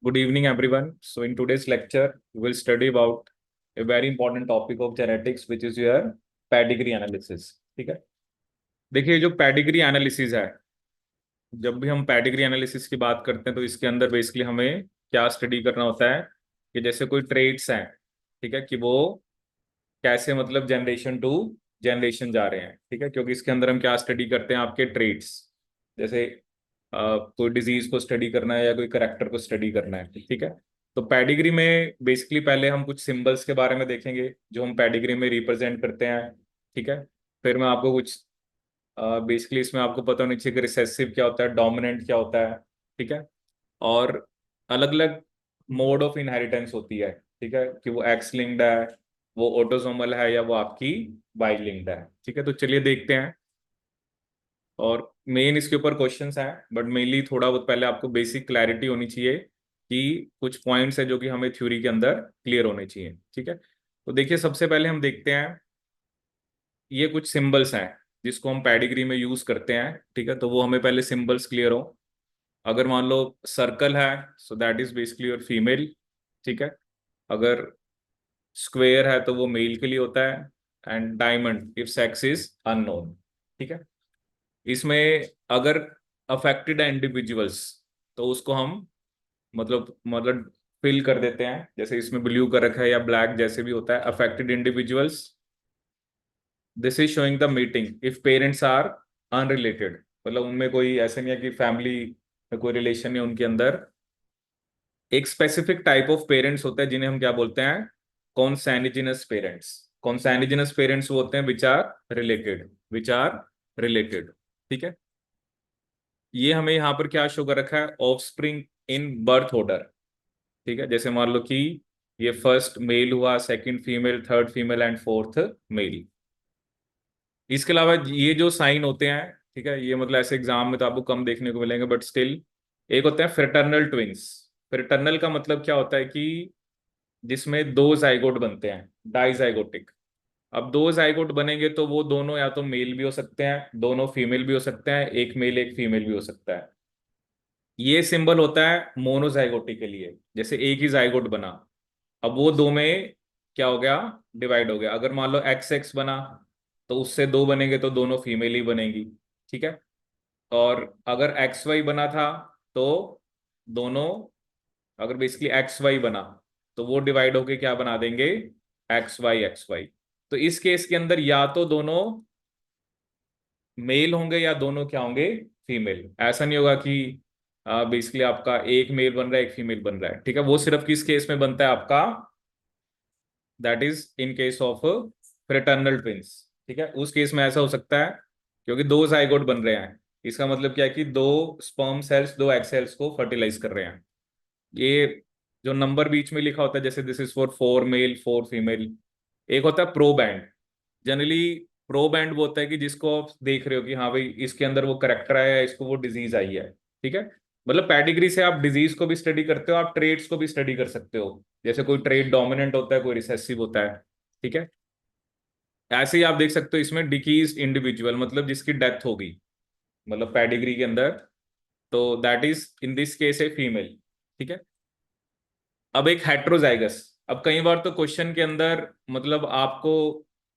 Good evening, everyone. So, in today's lecture, we will study about a very important topic of genetics, which is your pedigree analysis. ठीक है। देखिए, जो pedigree analysis है, जब भी हम pedigree analysis की बात करते हैं तो इसके अंदर बेसिकली हमें क्या स्टडी करना होता है कि जैसे कोई ट्रेड्स हैं, ठीक है, कि वो कैसे मतलब जनरेशन टू जनरेशन जा रहे हैं, ठीक है, क्योंकि इसके अंदर हम क्या स्टडी करते हैं, आपके ट्रेड्स। जैसे कोई डिजीज को स्टडी करना है या कोई करेक्टर को स्टडी करना है, ठीक है। तो पेडिग्री में बेसिकली पहले हम कुछ सिंबल्स के बारे में देखेंगे जो हम पेडिग्री में रिप्रेजेंट करते हैं, ठीक है। फिर मैं आपको कुछ बेसिकली इसमें आपको पता होना चाहिए कि रिसेसिव क्या होता है, डोमिनेंट क्या होता है, ठीक है। और अलग अलग मोड ऑफ इनहेरिटेंस होती है, ठीक है, कि वो एक्स लिंक्ड है, वो ऑटोसोमल है, या वो आपकी बाई लिंक्ड है, ठीक है। तो चलिए देखते हैं। और मेन इसके ऊपर क्वेश्चंस हैं, बट मेनली थोड़ा बहुत पहले आपको बेसिक क्लैरिटी होनी चाहिए कि कुछ पॉइंट्स है जो कि हमें थ्योरी के अंदर क्लियर होने चाहिए, ठीक है। तो देखिए, सबसे पहले हम देखते हैं, ये कुछ सिंबल्स हैं जिसको हम पेडिग्री में यूज करते हैं, ठीक है। तो वो हमें पहले सिंबल्स क्लियर हो। अगर मान लो सर्कल है, so that is basically your female, ठीक है। अगर स्क्वेयर है तो वो मेल के लिए होता है। And diamond if sex is unknown, ठीक है। इसमें अगर अफेक्टेड है इंडिविजुअल्स, तो उसको हम मतलब फिल कर देते हैं, जैसे इसमें ब्लू कर रखा है या ब्लैक जैसे भी होता है, affected individuals. This is showing the meeting if parents are unrelated, मतलब उनमें कोई ऐसे नहीं है कि फैमिली में कोई रिलेशन नहीं उनके अंदर। एक स्पेसिफिक टाइप ऑफ पेरेंट्स होता है जिन्हें हम क्या बोलते हैं, कॉन्सैनिजिनस पेरेंट्स। कॉन्सैनिजिनस पेरेंट्स वो होते हैं विच आर रिलेटेड, ठीक है। ये हमें यहाँ पर क्या शो कर रखा है, ऑफस्प्रिंग इन बर्थ ऑर्डर, ठीक है। जैसे मान लो कि ये फर्स्ट मेल हुआ, second female, third female and fourth male. इसके अलावा ये जो साइन होते हैं, ठीक है, ये मतलब ऐसे एग्जाम में तो आपको कम देखने को मिलेंगे, बट स्टिल एक होते हैं फ्रेटर्नल ट्विंस। फ्रेटर्नल का मतलब क्या होता है कि जिसमें दो जाइगोट बनते हैं, डाइजाइगोटिक। अब दो जाइगोट बनेंगे तो वो दोनों या तो मेल भी हो सकते हैं, दोनों फीमेल भी हो सकते हैं, एक मेल एक फीमेल भी हो सकता है। ये सिंबल होता है मोनोजाइगोटी के लिए, जैसे एक ही जाइगोट बना, अब वो दो में क्या हो गया, डिवाइड हो गया। अगर मान लो एक्स एक्स बना तो उससे दो बनेंगे तो दोनों फीमेल ही बनेगी, ठीक है। और अगर एक्स वाई बना था तो दोनों, अगर बेसिकली एक्स वाई बना तो वो डिवाइड होके क्या बना देंगे, एक्स वाई। तो इस केस के अंदर या तो दोनों मेल होंगे या दोनों क्या होंगे, फीमेल। ऐसा नहीं होगा कि बेसिकली आपका एक मेल बन रहा है एक फीमेल बन रहा है, ठीक है। वो सिर्फ किस केस में बनता है आपका, that is in case of fraternal twins, ठीक है। उस केस में ऐसा हो सकता है क्योंकि दो जाइगोट बन रहे हैं, इसका मतलब क्या है कि दो स्पर्म सेल्स दो एग सेल्स को फर्टिलाइज कर रहे हैं। ये जो नंबर बीच में लिखा होता है, जैसे this is for four male four female. एक होता है proband. Generally proband वो होता है कि जिसको आप देख रहे हो कि हाँ भाई इसके अंदर वो करेक्टर आया है, इसको वो डिजीज आई है, ठीक है। मतलब पेडिग्री से आप डिजीज को भी स्टडी करते हो, आप ट्रेड्स को भी स्टडी कर सकते हो। जैसे कोई ट्रेड डोमिनेंट होता है, कोई रिसेसिव होता है, ठीक है। ऐसे ही आप देख सकते हो इसमें डिकीज इंडिविजुअल, मतलब जिसकी डेथ होगी, मतलब पेडिग्री के अंदर, तो that is in this case a female, ठीक है। अब एक हेट्रोजाइगस। अब कई बार तो क्वेश्चन के अंदर मतलब आपको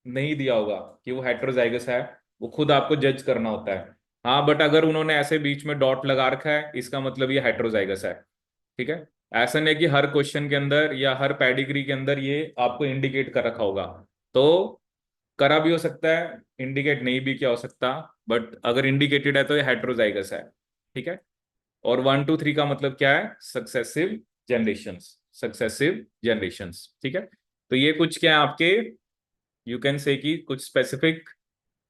नहीं दिया होगा कि वो हेट्रोजाइगस है, वो खुद आपको जज करना होता है। हाँ, बट अगर उन्होंने ऐसे बीच में डॉट लगा रखा है, इसका मतलब ये हेट्रोजाइगस है, ठीक है। ऐसा नहीं कि हर क्वेश्चन के अंदर या हर पेडिग्री के अंदर ये आपको इंडिकेट कर रखा होगा। तो करा भी हो सकता है, इंडिकेट नहीं भी क्या हो सकता, बट अगर इंडिकेटेड है तो ये हेट्रोजाइगस है, ठीक है। और वन टू थ्री का मतलब क्या है, सक्सेसिव जनरेशंस, सक्सेसिव जनरेशंस, ठीक है। तो ये कुछ क्या है आपके, यू कैन से कि कुछ स्पेसिफिक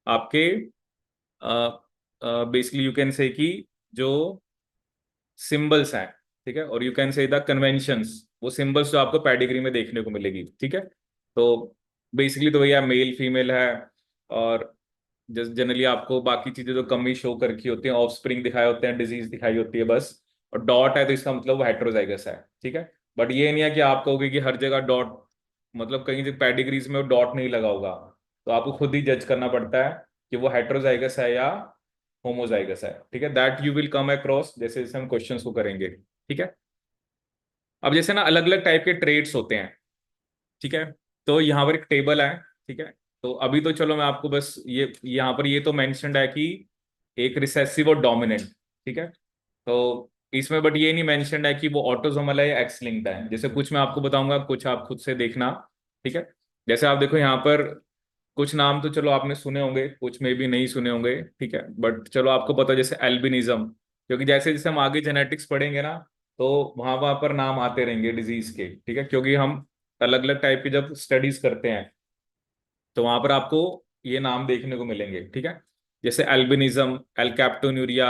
आपके बेसिकली यू कैन से कि जो सिंबल्स हैं, ठीक है। और यू कैन से द कन्वेंशंस, वो सिंबल्स जो आपको पेडिग्री में देखने को मिलेगी, ठीक है। तो बेसिकली तो भैया मेल फीमेल है, और जनरली आपको बाकी चीजें तो कम ही शो कर रखी होती हैं, ऑफ स्प्रिंग दिखाए होते हैं, डिजीज दिखाई होती है बस। और डॉट है तो इसका मतलब वो हेट्रोजाइगस है, ठीक है। बट ये नहीं है कि आप कहोगे कि हर जगह डॉट, मतलब कहीं पेडिग्रीज में वो डॉट नहीं लगा होगा, तो आपको खुद ही जज करना पड़ता है कि वो हेट्रोजाइगस है या होमोजाइगस है, ठीक है। That you will come across जैसे जैसे हम क्वेश्चंस को करेंगे, ठीक है। अब जैसे ना अलग अलग टाइप के ट्रेड्स होते हैं, ठीक है। तो यहाँ पर एक टेबल है, ठीक है। तो अभी तो चलो मैं आपको बस ये यहाँ पर ये तो मेंशन्ड है कि एक रिसेसिव और डोमिनेंट, ठीक है। तो इसमें बट ये नहीं मेंशन्ड है कि वो ऑटोसोमल है या एक्स लिंक्ड है। जैसे कुछ मैं आपको बताऊंगा, कुछ आप खुद से देखना, ठीक है। जैसे आप देखो यहाँ पर कुछ नाम तो चलो आपने सुने होंगे, कुछ में भी नहीं सुने होंगे, ठीक है। बट चलो आपको पता है, जैसे एल्बिनिज्म, क्योंकि जैसे जैसे हम आगे जेनेटिक्स पढ़ेंगे ना, तो वहां वहां पर नाम आते रहेंगे डिजीज के, ठीक है। क्योंकि हम अलग अलग टाइप की जब स्टडीज करते हैं तो वहां पर आपको ये नाम देखने को मिलेंगे, ठीक है। जैसे एल्बिनिज्म, एल्कैप्टोन्यूरिया,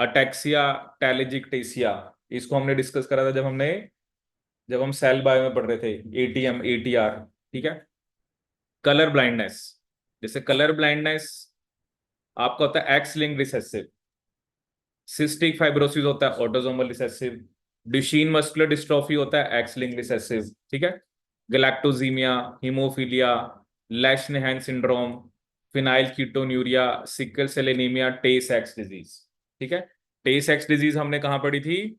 अटैक्सिया, टैलेजिकटेसिया, इसको हमने डिस्कस करा था जब हम सेल बायो में पढ़ रहे थे, एटीएम एटीआर, ठीक है। कलर ब्लाइंडनेस, जैसे कलर ब्लाइंडनेस आपका होता है X linked recessive. Cystic fibrosis होता है autosomal recessive. Duchenne muscular dystrophy होता है एक्स लिंक्ड रिसेसिव, ठीक है। Galactosaemia, haemophilia, Lesch Nyhan syndrome, phenylketonuria, sickle cell anaemia, Tay सेक्स डिजीज, ठीक है। टे सेक्स डिजीज हमने कहाँ पढ़ी थी?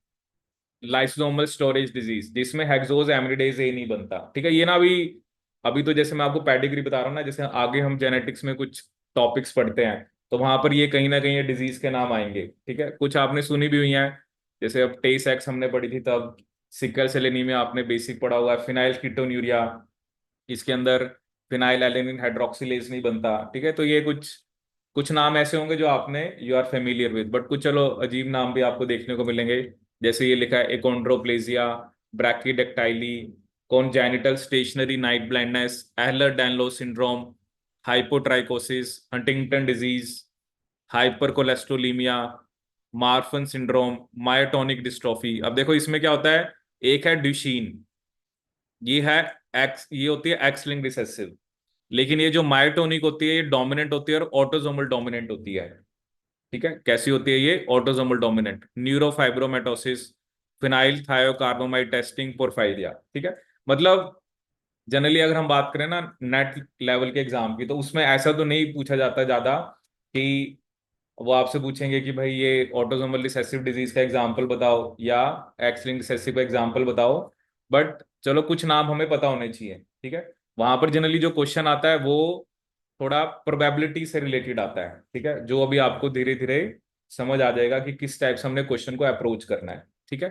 लाइसोसोमल स्टोरेज डिजीज, जिसमें हेक्सोज एमिनिडेज ए नहीं बनता, ठीक है। ये ना अभी अभी तो जैसे मैं आपको पेडिग्री बता रहा हूँ ना, जैसे आगे हम जेनेटिक्स में कुछ टॉपिक्स पढ़ते हैं तो वहां पर ये कहीं ना कहीं ये डिजीज के नाम आएंगे, ठीक है। कुछ आपने सुनी भी हुई हैं, जैसे अब टेस एक्स हमने पढ़ी थी तब, सिकल सेल एनीमिया आपने बेसिक पढ़ा हुआ है, फिनाइल कीटोन्यूरिया, इसके अंदर फिनाइल एलेनिन हाइड्रोक्सिलेज नहीं बनता, ठीक है। तो ये कुछ कुछ नाम ऐसे होंगे जो आपने you are familiar with, but कुछ चलो अजीब नाम भी आपको देखने को मिलेंगे। जैसे ये लिखा है achondroplasia, brachydactyly, congenital stationary night blindness, Ehlers Danlos syndrome, hypotrichosis, Huntington disease, hypercholesterolaemia, Marfan syndrome, myotonic dystrophy. अब देखो इसमें क्या होता है, एक है ड्यूशीन, ये है एक्स, ये होती है एक्स लिंक्ड रिसेसिव। लेकिन ये जो मायोटोनिक होती है ये डोमिनेंट होती है और ऑटोसोमल डोमिनेंट होती है, ठीक है। कैसी होती है ये? Autosomal dominant. Neurofibromatosis, phenylthiocarbamide testing, porphyria, ठीक है। मतलब जनरली अगर हम बात करें ना नेट लेवल के एग्जाम की, तो उसमें ऐसा तो नहीं पूछा जाता ज्यादा कि वो आपसे पूछेंगे कि भाई ये ऑटोसोमल रिसेसिव डिजीज का एग्जांपल बताओ या एक्स लिंक्ड रिसेसिव का एग्जांपल बताओ। बट चलो कुछ नाम हमें पता होने चाहिए, ठीक है। वहां पर जनरली जो क्वेश्चन आता है वो थोड़ा प्रोबेबिलिटी से रिलेटेड आता है, ठीक है। जो अभी आपको धीरे धीरे समझ आ जाएगा कि किस टाइप से हमने क्वेश्चन को अप्रोच करना है, ठीक है।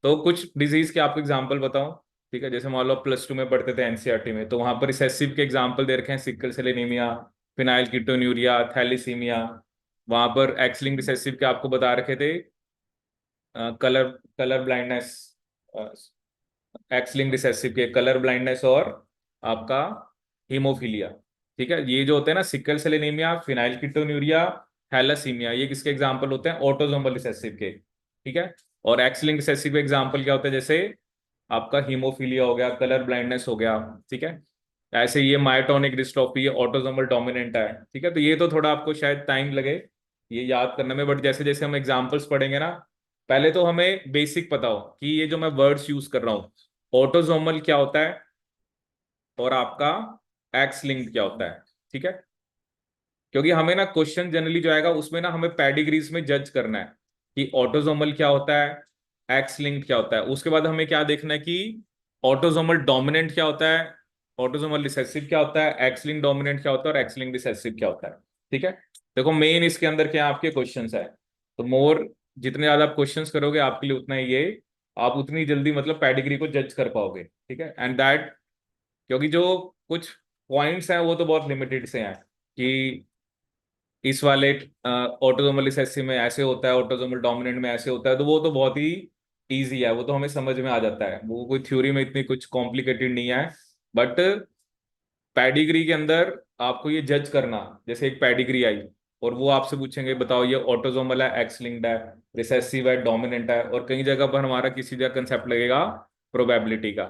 तो कुछ डिजीज के आपको एग्जाम्पल बताओ, ठीक है। जैसे मान लो +2 में पढ़ते थे एनसीईआरटी में, तो वहां पर रिसेसिव के एग्जाम्पल दे रखे हैं, sickle cell anaemia, phenylketonuria, thalassaemia. वहां पर एक्स लिंक्ड रिसेसिव के आपको बता रखे थे colour colour blindness, x linked recessive के कलर ब्लाइंडनेस और आपका हीमोफीलिया, ठीक है। ये जो होते हैं ना sickle cell anaemia, phenylketonuria, thalassaemia, ये किसके एग्जांपल होते हैं? ऑटोसोमल रिसेसिव के, ठीक है। और एक्स लिंक्ड रिसेसिव के एग्जांपल क्या होते हैं? जैसे आपका हीमोफीलिया हो गया, कलर ब्लाइंडनेस हो गया, ठीक है। ऐसे ये मायोटोनिक डिस्ट्रोफी ऑटोसोमल डोमिनेंट है, ठीक है। तो ये तो थोड़ा आपको शायद टाइम लगे ये याद करने में, बट जैसे जैसे हम एग्जांपल्स पढ़ेंगे ना, पहले तो हमें बेसिक पता हो कि ये जो मैं वर्ड्स यूज कर रहा हूँ, ऑटोसोमल क्या होता है और आपका एक्स लिंक्ड क्या होता है, ठीक है। क्योंकि हमें ना क्वेश्चन जनरली जो आएगा उसमें ना हमें पेडिग्रीज में जज करना है कि ऑटोसोमल क्या होता है, एक्स लिंक्ड क्या होता है। उसके बाद हमें क्या देखना है कि ऑटोसोमल डोमिनेंट क्या होता है, ऑटोसोमल रिसेसिव क्या होता है, एक्स लिंक्ड डोमिनेंट क्या होता है और एक्स लिंक्ड रिसेसिव क्या होता है, ठीक है। देखो मेन इसके अंदर क्या आपके क्वेश्चंस है, तो मोर जितने ज्यादा आप क्वेश्चंस करोगे आपके लिए उतना ही ये आप उतनी जल्दी मतलब पेडिग्री को जज कर पाओगे, ठीक है। एंड दैट क्योंकि जो कुछ पॉइंट्स हैं वो तो बहुत लिमिटेड से हैं कि इस वाले ऑटोसोमल रिसेसिव में ऐसे होता है, ऑटोसोमल डोमिनेंट में ऐसे होता है, तो वो तो बहुत ही इजी है, वो तो हमें समझ में आ जाता है, वो कोई थ्योरी में इतनी कुछ कॉम्प्लिकेटेड नहीं है। बट पेडिग्री के अंदर आपको ये जज करना, जैसे एक पेडिग्री आई और वो आपसे पूछेंगे बताओ ये ऑटोसोमल है, एक्स लिंक्ड है, रिसेसिव है, डोमिनेंट है, और कई जगह पर हमारा किसी जगह कंसेप्ट लगेगा प्रोबेबिलिटी का,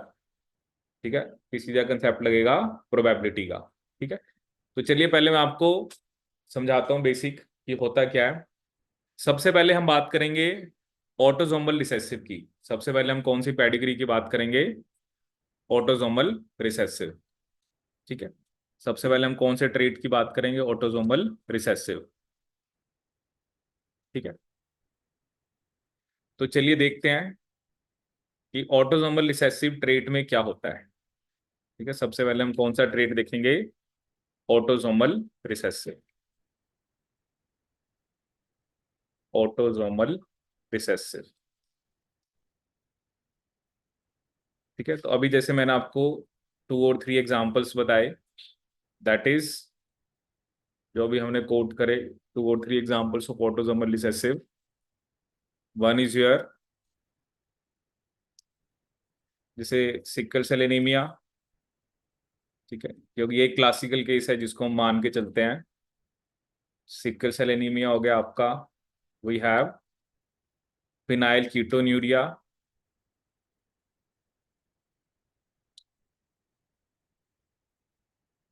ठीक है। किसी जगह कंसेप्ट लगेगा प्रोबेबिलिटी का, ठीक है। तो चलिए पहले मैं आपको समझाता हूँ बेसिक कि होता क्या है। सबसे पहले हम बात करेंगे ऑटोसोमल रिसेसिव की। सबसे पहले हम कौन सी पेडिग्री की बात करेंगे? ऑटोसोमल रिसेसिव, ठीक है। सबसे पहले हम कौन से ट्रेट की बात करेंगे? ऑटोसोमल रिसेसिव, ठीक है। तो चलिए देखते हैं कि ऑटोसोमल रिसेसिव ट्रेट में क्या होता है। ठीक है, सबसे पहले हम कौन सा ट्रेट देखेंगे, ऑटोसोमल रिसेसिव। Autosomal recessive. ठीक है, तो अभी जैसे मैंने आपको 2 और 3 एग्जांपल्स बताए, दैट इज जो अभी हमने कोट करे, 2 और 3 examples of autosomal recessive. One is your जैसे सिकल सेल एनीमिया। ठीक है, क्योंकि ये क्लासिकल केस है जिसको हम मान के चलते हैं। सिकल सेल एनीमिया हो गया आपका, we have phenylketonuria.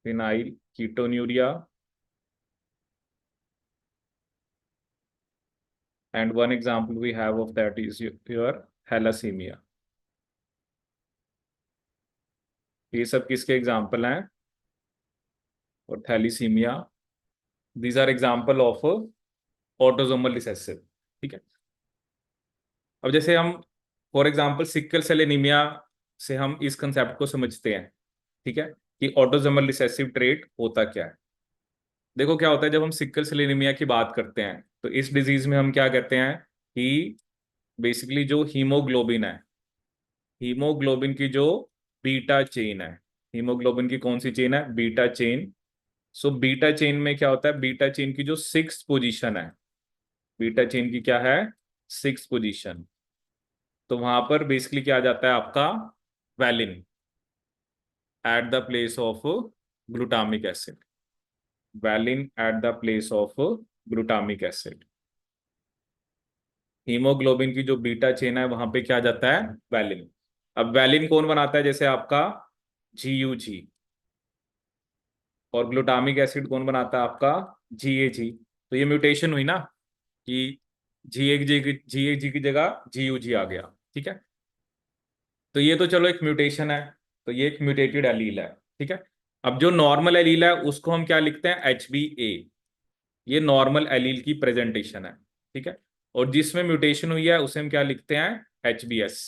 Phenylketonuria. And one example we have of that is your thalassaemia. ये सब किसके एग्जांपल हैं, और thalassaemia, these are example of autosomal recessive. ठीक है, अब जैसे हम for example sickle cell anaemia से हम इस कंसेप्ट को समझते हैं। ठीक है, कि ऑटोसोमल रिसेसिव ट्रेट होता क्या है। देखो क्या होता है जब हम सिकल सेल एनीमिया की बात करते हैं, तो इस डिजीज में हम क्या कहते हैं कि बेसिकली जो हीमोग्लोबिन है, हीमोग्लोबिन की जो बीटा चेन है, हीमोग्लोबिन की कौन सी चेन है, beta chain. So beta chain में क्या होता है, बीटा चेन की जो 6th पोजीशन है, बीटा चेन की क्या है, 6th पोजीशन। तो वहां पर बेसिकली क्या आ जाता है आपका, valine at the place of glutamic acid. Valine at the place of glutamic acid. Haemoglobin की जो बीटा चेन है वहां पे क्या आ जाता है, वैलिन। अब वैलिन कौन बनाता है, जैसे आपका GUG। और ग्लूटामिक एसिड कौन बनाता है आपका, GAG। तो ये म्यूटेशन हुई ना, कि GAG की जगह GUG आ गया। ठीक है, तो ये तो चलो एक म्यूटेशन है, तो ये एक म्यूटेटेड एलील है। ठीक है, अब जो नॉर्मल एलील है उसको हम क्या लिखते हैं, HbA। ये नॉर्मल एलील की प्रेजेंटेशन है। ठीक है, और जिसमें म्यूटेशन हुई है उसे हम क्या लिखते हैं, HbS।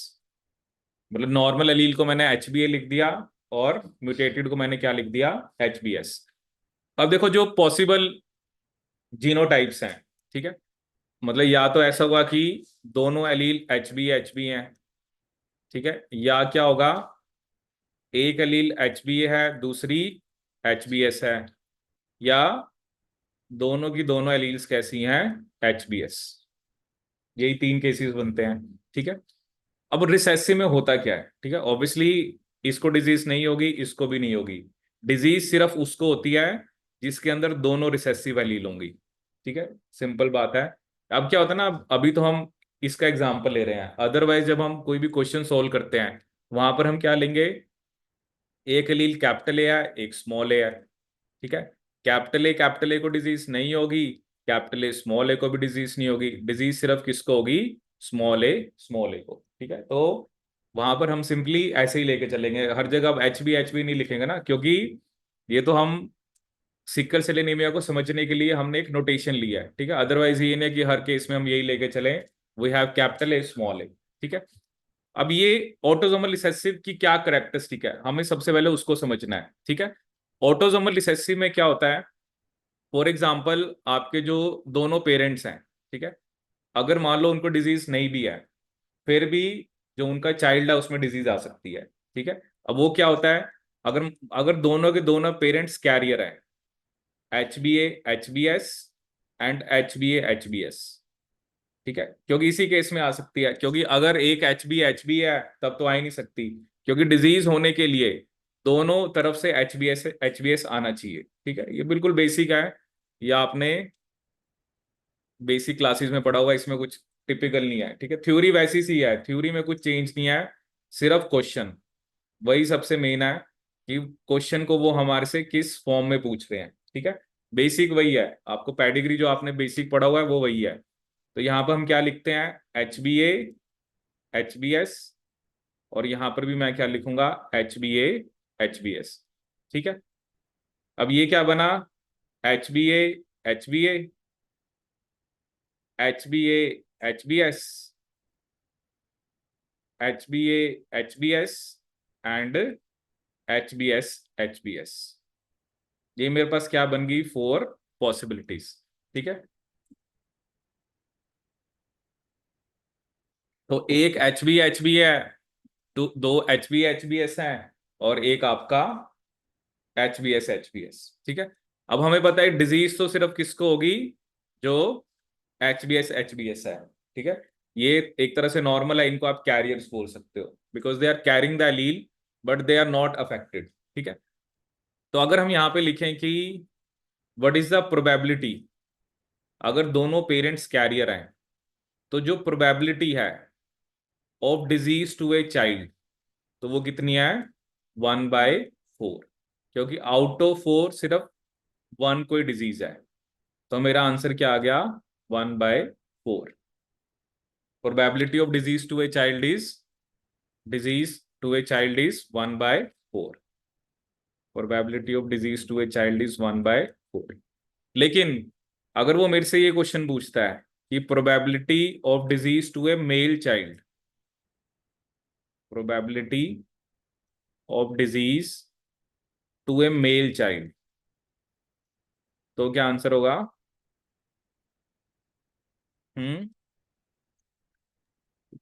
मतलब नॉर्मल एलील को मैंने HbA लिख दिया, और म्यूटेटेड को मैंने क्या लिख दिया, HbS। अब देखो जो पॉसिबल जीनोटाइप्स हैं, ठीक है, मतलब या तो ऐसा होगा कि दोनों एलील HbA हैं। ठीक है, या क्या होगा, एक एलील HbA है, दूसरी HbS है, या दोनों की दोनों एलील्स कैसी हैं, HbS। यही 3 केसेस बनते हैं। ठीक है, अब रिसेसिव में होता क्या है, ठीक है, ऑब्वियसली इसको डिजीज नहीं होगी, इसको भी नहीं होगी। डिजीज सिर्फ उसको होती है जिसके अंदर दोनों रिसेसिव एलील होंगी। ठीक है, सिंपल बात है। अब क्या होता है ना, अभी तो हम इसका एग्जांपल ले रहे हैं, अदरवाइज जब हम कोई भी क्वेश्चन सोल्व करते हैं वहां पर हम क्या लेंगे, एक एलील कैपिटल ए है, एक स्मॉल ए है। ठीक है, कैपिटल ए को डिजीज नहीं होगी, कैपिटल ए स्मॉल ए को भी डिजीज नहीं होगी, डिजीज सिर्फ किसको होगी, स्मॉल ए को। ठीक है, तो वहां पर हम सिंपली ऐसे ही लेके चलेंगे, हर जगह अब एच बी नहीं लिखेंगे ना, क्योंकि ये तो हम सिकल सेल एनीमिया को समझने के लिए हमने एक नोटेशन लिया है। ठीक है, अदरवाइज ये नहीं कि हर केस में हम यही लेके चलें, we have capital A small A. ठीक है, अब ये ऑटोसोमल रिसेसिव की क्या करेक्टरिस्टिक है, हमें सबसे पहले उसको समझना है। ठीक है, ऑटोसोमल रिसेसिव में क्या होता है, फॉर एग्जाम्पल आपके जो दोनों पेरेंट्स हैं, ठीक है, अगर मान लो उनको डिजीज नहीं भी है, फिर भी जो उनका चाइल्ड है उसमें डिजीज आ सकती है। ठीक है, अब वो क्या होता है, अगर अगर दोनों के दोनों पेरेंट्स कैरियर है, HbA HbS and HbA HbS। ठीक है, क्योंकि इसी केस में आ सकती है, क्योंकि अगर एक HbA है तब तो आ ही नहीं सकती, क्योंकि डिजीज होने के लिए दोनों तरफ से HbS आना चाहिए। ठीक है, ये बिल्कुल बेसिक है, या आपने बेसिक क्लासेस में पढ़ा होगा, इसमें कुछ टिपिकल नहीं है। ठीक है, थ्योरी वैसी सी है, थ्योरी में कुछ चेंज नहीं है, सिर्फ क्वेश्चन वही सबसे मेन है, कि क्वेश्चन को वो हमारे से किस फॉर्म में पूछ रहे हैं। ठीक है, बेसिक वही है, आपको पेडिग्री जो आपने बेसिक पढ़ा हुआ है वो वही है। तो यहाँ पर हम क्या लिखते हैं, HbA HbS, और यहाँ पर भी मैं क्या लिखूंगा, HbA HbS। ठीक है, अब ये क्या बना, HbA HbA HbA HbS HbA HbS and HbS ये मेरे पास क्या बन गई, 4 पॉसिबिलिटीज। ठीक है, तो एक HbHb है, दो HbHbS है, और एक आपका HbS। ठीक है, अब हमें पता है डिजीज तो सिर्फ किसको होगी, जो HbS है। ठीक है, ये एक तरह से नॉर्मल है, इनको आप कैरियर्स बोल सकते हो, because they are carrying the allele but they are not affected. ठीक है, तो अगर हम यहाँ पे लिखें कि व्हाट इज द प्रोबेबिलिटी, अगर दोनों पेरेंट्स कैरियर हैं तो जो प्रोबेबिलिटी है of disease to a child, तो वो कितनी है, 1/4, क्योंकि आउट ऑफ 4 सिर्फ 1 कोई डिजीज है। तो मेरा आंसर क्या आ गया, 1/4। Probability of disease to a child is, disease to a child is 1/4। Probability of disease to a child is 1/4। लेकिन अगर वो मेरे से ये क्वेश्चन पूछता है कि probability of disease to a male child, probability of disease to a male child, तो क्या आंसर होगा? हम्म,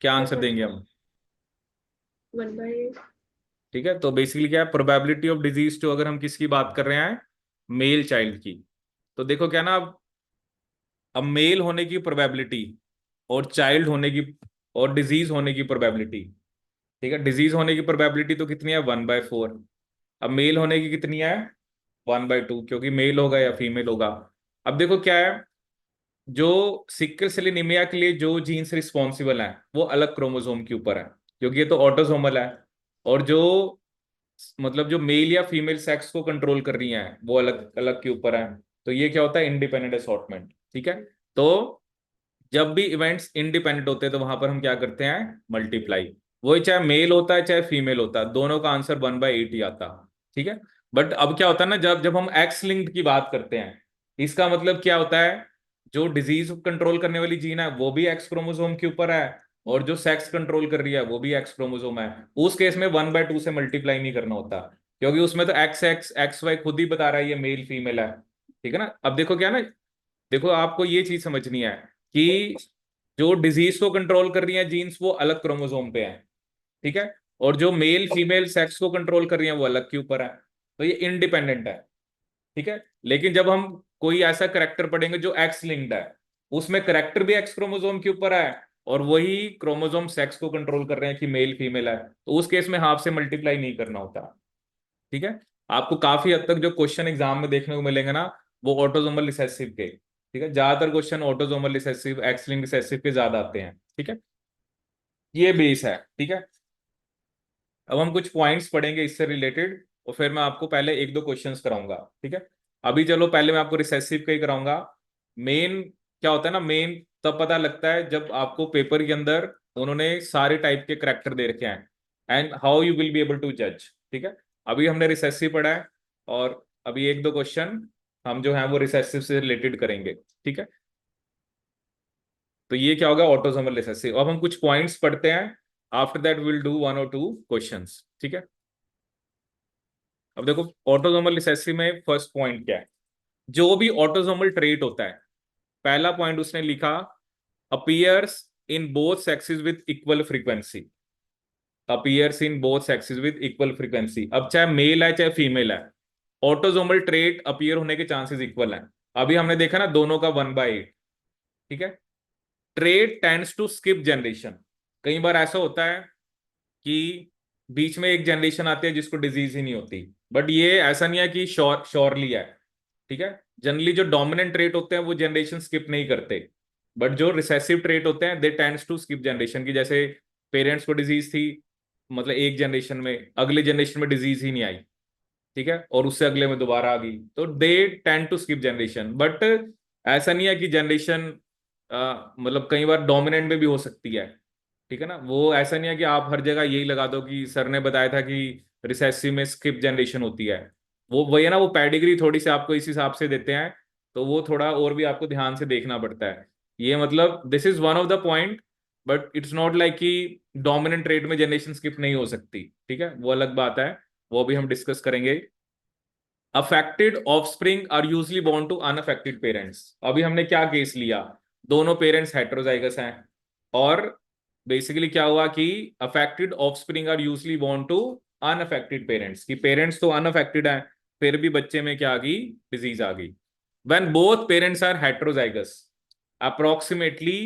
क्या आंसर देंगे हम? 1/8। ठीक है, तो बेसिकली क्या है, प्रोबेबिलिटी ऑफ डिजीज टू, अगर हम किसकी बात कर रहे हैं, मेल चाइल्ड की, तो देखो क्या ना, अब मेल होने की प्रोबेबिलिटी और चाइल्ड होने की और डिजीज होने की प्रोबेबिलिटी, ठीक है, डिजीज होने की प्रोबेबिलिटी तो कितनी है, 1/4। अब मेल होने की कितनी है, 1/2, क्योंकि मेल होगा या फीमेल होगा। अब देखो क्या है, जो सिकल सेल एनीमिया के लिए जो जीन्स रिस्पॉन्सिबल है वो अलग क्रोमोसोम के ऊपर है, क्योंकि ये तो ऑटोसोमल है, और जो मतलब जो मेल या फीमेल सेक्स को कंट्रोल कर रही हैं वो अलग अलग के ऊपर है। तो ये क्या होता है, इंडिपेंडेंट असॉर्टमेंट। ठीक है, तो जब भी इवेंट्स इंडिपेंडेंट होते हैं तो वहां पर हम क्या करते हैं, मल्टीप्लाई। वही चाहे मेल होता है चाहे फीमेल होता है, दोनों का आंसर 1/8 ही आता। ठीक है, बट अब क्या होता है ना, जब जब हम एक्स लिंक्ड की बात करते हैं, इसका मतलब क्या होता है, जो डिजीज कंट्रोल करने वाली जीन है वो भी एक्स क्रोमोसोम के ऊपर है, और जो सेक्स कंट्रोल कर रही है वो भी एक्स क्रोमोसोम है। उस केस में 1/2 से मल्टीप्लाई नहीं करना होता, क्योंकि उसमें तो एक्स एक्स एक्स वाई खुद ही बता रहा है ये मेल फीमेल है। ठीक है ना, अब देखो क्या ना, देखो आपको ये चीज समझनी है कि जो डिजीज को कंट्रोल कर रही है जीन्स वो अलग क्रोमोसोम पे है। ठीक है, और जो मेल फीमेल सेक्स को कंट्रोल कर रही है वो अलग के ऊपर है, तो ये इंडिपेंडेंट है। ठीक है, लेकिन जब हम कोई ऐसा करेक्टर पढ़ेंगे जो एक्स लिंक्ड है, उसमें करेक्टर भी एक्स क्रोमोसोम के ऊपर है, और वही क्रोमोसोम सेक्स को कंट्रोल कर रहे हैं कि मेल फीमेल है, तो उस केस में हाफ से मल्टीप्लाई नहीं करना होता। ठीक है, आपको काफी हद तक जो क्वेश्चन एग्जाम में देखने को मिलेंगे ना, वो ऑटोसोमल रिसेसिव के, ठीक है, ज्यादातर question autosomal recessive x linked recessive के ज्यादा आते हैं। ठीक है, ये बेस है। ठीक है, अब हम कुछ पॉइंट्स पढ़ेंगे इससे रिलेटेड, और फिर मैं आपको पहले एक दो क्वेश्चंस कराऊंगा। ठीक है, अभी चलो पहले मैं आपको रिसेसिव का ही कराऊंगा। मेन क्या होता है ना, मेन तब पता लगता है जब आपको पेपर के अंदर उन्होंने सारे टाइप के करेक्टर दे रखे हैं, and how you will be able to जज। ठीक है, अभी हमने रिसेसिव पढ़ा है, और अभी एक दो क्वेश्चन हम जो है वो रिसेसिव से रिलेटेड करेंगे। ठीक है, तो ये क्या होगा, ऑटोसोमल रिसेसिव। अब हम कुछ पॉइंट्स पढ़ते हैं, after that will do 1 or 2 questions. ठीक है, अब देखो ऑटोसोमल रिसेसिव में फर्स्ट पॉइंट क्या है, जो भी ऑटोसोमल ट्रेट होता है, पहला पॉइंट उसने लिखा, appears in both sexes with equal frequency. Appears in both sexes with equal frequency, अब चाहे मेल है चाहे फीमेल है, ऑटोसोमल ट्रेट अपीयर होने के चांसेस इक्वल हैं। अभी हमने देखा ना दोनों का 1/8। ठीक है, trait tends to skip generation. कई बार ऐसा होता है कि बीच में एक जनरेशन आती है जिसको डिजीज ही नहीं होती, बट ये ऐसा नहीं है कि श्योरली है। ठीक है, जनरली जो डोमिनेंट ट्रेट होते हैं वो जनरेशन स्किप नहीं करते, बट जो रिसेसिव ट्रेट होते हैं दे टेंड्स टू स्किप जनरेशन, की जैसे पेरेंट्स को डिजीज थी, मतलब एक जनरेशन में, अगले जनरेशन में डिजीज ही नहीं आई, ठीक है, और उससे अगले में दोबारा आ गई, तो they tend to skip generation. But ऐसा नहीं है कि जनरेशन मतलब कई बार डोमिनेंट में भी हो सकती है। ठीक है ना, वो ऐसा नहीं है कि आप हर जगह यही लगा दो कि सर ने बताया था कि रिसेसिव में स्किप जनरेशन होती है। वो वही है ना, वो पैडिग्री थोड़ी सी आपको इस हिसाब से देते हैं, तो वो थोड़ा और भी आपको ध्यान से देखना पड़ता है। ये मतलब this is one of the point, but it's not like कि डोमिनेंट ट्रेट में जनरेशन स्किप नहीं हो सकती, ठीक है, वो अलग बात है, वो भी हम डिस्कस करेंगे। Affected offspring are usually born to unaffected parents. अभी हमने क्या केस लिया, दोनों पेरेंट्स हेटेरोजाइगस हैं, और बेसिकली क्या हुआ कि affected offspring are usually born to unaffected parents, कि पेरेंट्स तो अनअफेक्टेड हैं, फिर भी बच्चे में क्या आ गई, डिजीज आ गई। When both parents are heterozygous, approximately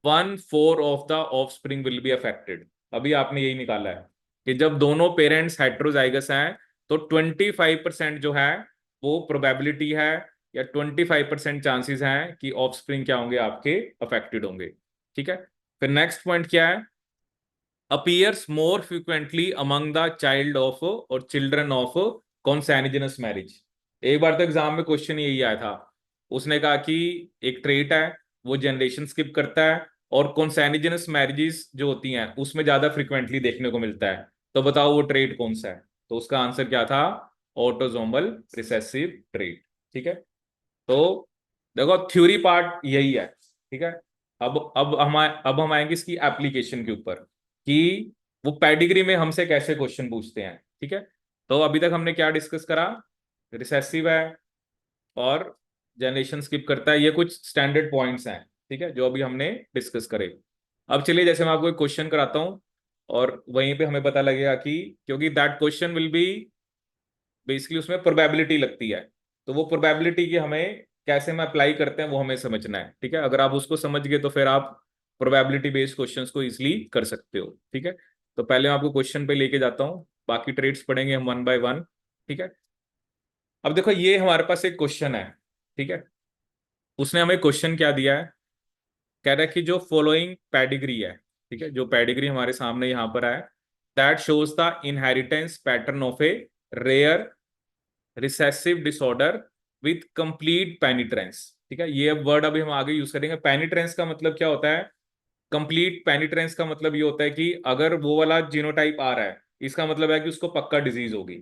1/4 of the offspring will be affected. अभी आपने यही निकाला है कि जब दोनों पेरेंट्स हेटेरोजाइगस हैं तो 25% जो है वो प्रोबेबिलिटी है, या 25% चांसेस हैं कि ऑफस्प्रिंग क्या होंगे, आपके अफेक्टेड होंगे, ठीक है। फिर नेक्स्ट पॉइंट क्या है, appears more frequently among the child of और चिल्ड्रन ऑफ कॉन्सैनिजिनस मैरिज। एक बार तो एग्जाम में क्वेश्चन यही आया था, उसने कहा कि एक ट्रेट है वो जनरेशन स्किप करता है, और कॉन्सैनिजिनस मैरिजेस जो होती हैं उसमें ज्यादा फ्रिक्वेंटली देखने को मिलता है, तो बताओ वो ट्रेट कौन सा है। तो उसका आंसर क्या था, ऑटोसोमल रिसेसिव ट्रेट, ठीक है। तो देखो थ्योरी पार्ट यही है, ठीक है। अब हम आएंगे इसकी एप्लीकेशन के ऊपर, कि वो पेडिग्री में हमसे कैसे क्वेश्चन पूछते हैं, ठीक है। तो अभी तक हमने क्या डिस्कस करा, रिसेसिव है और जनरेशन स्किप करता है, ये कुछ स्टैंडर्ड पॉइंट्स हैं, ठीक है, जो अभी हमने डिस्कस करे। अब चलिए जैसे मैं आपको एक क्वेश्चन कराता हूँ, और वहीं पे हमें पता लगेगा कि, क्योंकि that question will be basically, उसमें प्रोबेबिलिटी लगती है, तो वो प्रोबेबिलिटी की हमें कैसे में अप्लाई करते हैं वो हमें समझना है, ठीक है। अगर आप उसको समझ गए तो फिर आप प्रोबेबिलिटी बेस्ड क्वेश्चंस को इजीली कर सकते हो, ठीक है। तो पहले मैं आपको क्वेश्चन पे लेके जाता हूँ, बाकी ट्रेड्स पढ़ेंगे हम वन बाय वन, ठीक है। अब देखो ये हमारे पास एक क्वेश्चन है, ठीक है। उसने हमें क्वेश्चन क्या दिया है, कह रहा है कि जो फॉलोइंग पेडिग्री है, ठीक है, जो पेडिग्री हमारे सामने यहाँ पर है, that shows the inheritance pattern of a rare recessive disorder with complete penetrance, ठीक है। ये अब वर्ड अभी हम आगे यूज करेंगे। पेनिट्रेंस का मतलब क्या होता है, कंप्लीट पेनिट्रेंस का मतलब ये होता है कि अगर वो वाला जीनोटाइप आ रहा है, इसका मतलब है कि उसको पक्का डिजीज होगी,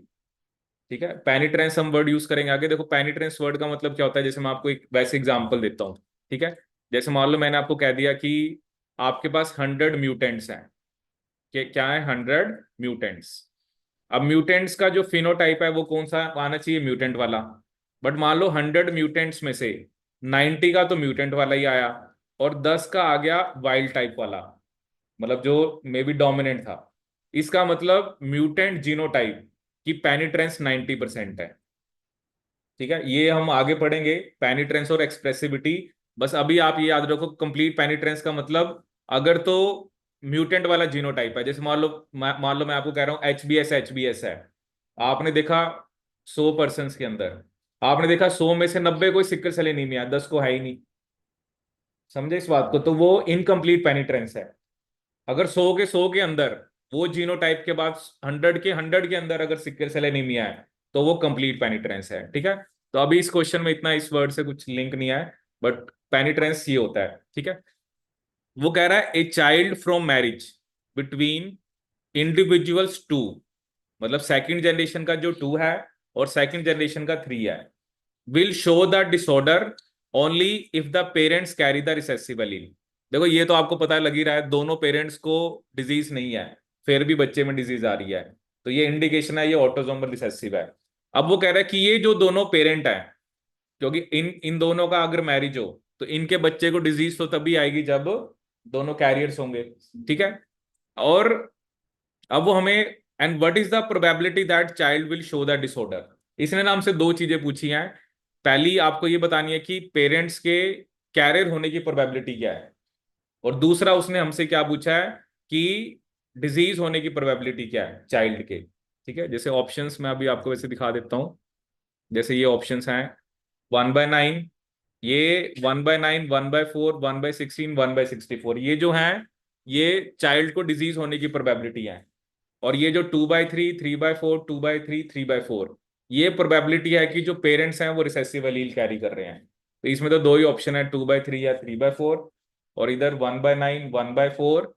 ठीक है। पेनिट्रेंस हम वर्ड यूज करेंगे आगे। देखो पेनिट्रेंस वर्ड का मतलब क्या होता है, जैसे मैं आपको एक वैसे एग्जांपल देता हूँ, ठीक है। जैसे मान लो मैंने आपको कह दिया कि आपके पास 100 म्यूटेंट्स हैं, कि क्या है, 100 म्यूटेंट्स। अब म्यूटेंट्स का जो फिनोटाइप है वो कौन सा आना चाहिए, म्यूटेंट वाला। बट मान लो 100 म्यूटेंट्स में से 90 का तो म्यूटेंट वाला ही आया, और 10 का आ गया वाइल्ड टाइप वाला, मतलब जो मे बी डोमिनेंट था। इसका मतलब म्यूटेंट जीनोटाइप की पेनिट्रेंस 90% है, ठीक है। ये हम आगे पढ़ेंगे, पेनिट्रेंस और एक्सप्रेसिविटी। बस अभी आप ये याद रखो, कंप्लीट पेनिट्रेंस का मतलब, अगर तो म्यूटेंट वाला जीनोटाइप है, जैसे मान लो मैं आपको कह रहा हूँ एच बी एस है, आपने देखा 100 पर्सन के अंदर, आपने देखा 100 में से 90 कोई सिक्कल सेल एनीमिया, 10 को है ही नहीं, समझे इस बात को, तो वो इनकम्प्लीट पेनिट्रेंस है। अगर 100 के अंदर वो जीनोटाइप के बाद 100 के अंदर अगर सिक्कल सेल एनीमिया है, तो वो कंप्लीट पेनिट्रेंस है, ठीक है। तो अभी इस क्वेश्चन में इतना इस वर्ड से कुछ लिंक नहीं है, बट पेनिट्रेंस ये होता है, ठीक है। वो कह रहा है a child from marriage between individuals two, मतलब सेकंड जनरेशन का जो 2 है और सेकंड जनरेशन का 3 है, will show the disorder only if the parents carry the recessive allele. देखो ये तो आपको पता लग ही रहा है, दोनों पेरेंट्स को डिजीज नहीं है, फिर भी बच्चे में डिजीज आ रही है, तो ये इंडिकेशन है ये ऑटोसोमल रिसेसिव है। अब वो कह रहा है कि ये जो दोनों पेरेंट है, क्योंकि इन इन दोनों का अगर मैरिज हो तो इनके बच्चे को डिजीज तो तभी आएगी जब दोनों कैरियर्स होंगे, ठीक है। और अब वो हमें, and what is the probability that child will show the disorder. इसने ना हमसे दो चीजें पूछी हैं, पहली आपको ये बतानी है कि पेरेंट्स के कैरियर होने की प्रोबेबिलिटी क्या है, और दूसरा उसने हमसे क्या पूछा है कि डिजीज होने की प्रोबेबिलिटी क्या है चाइल्ड के, ठीक है। जैसे ऑप्शंस मैं अभी आपको वैसे दिखा देता हूं, जैसे ये ऑप्शंस हैं 1/9, ये 1/9, 1/4, 1/16, 1/64, ये जो हैं ये चाइल्ड को डिजीज होने की प्रोबेबिलिटी है। और ये जो 2/3, 3/4, 2/3, 3/4, ये प्रोबेबिलिटी है कि जो पेरेंट्स हैं वो रिसेसिव एलील कैरी कर रहे हैं। तो इसमें तो दो ही ऑप्शन है, 2/3 या 3/4, और इधर 1/9, 1/4,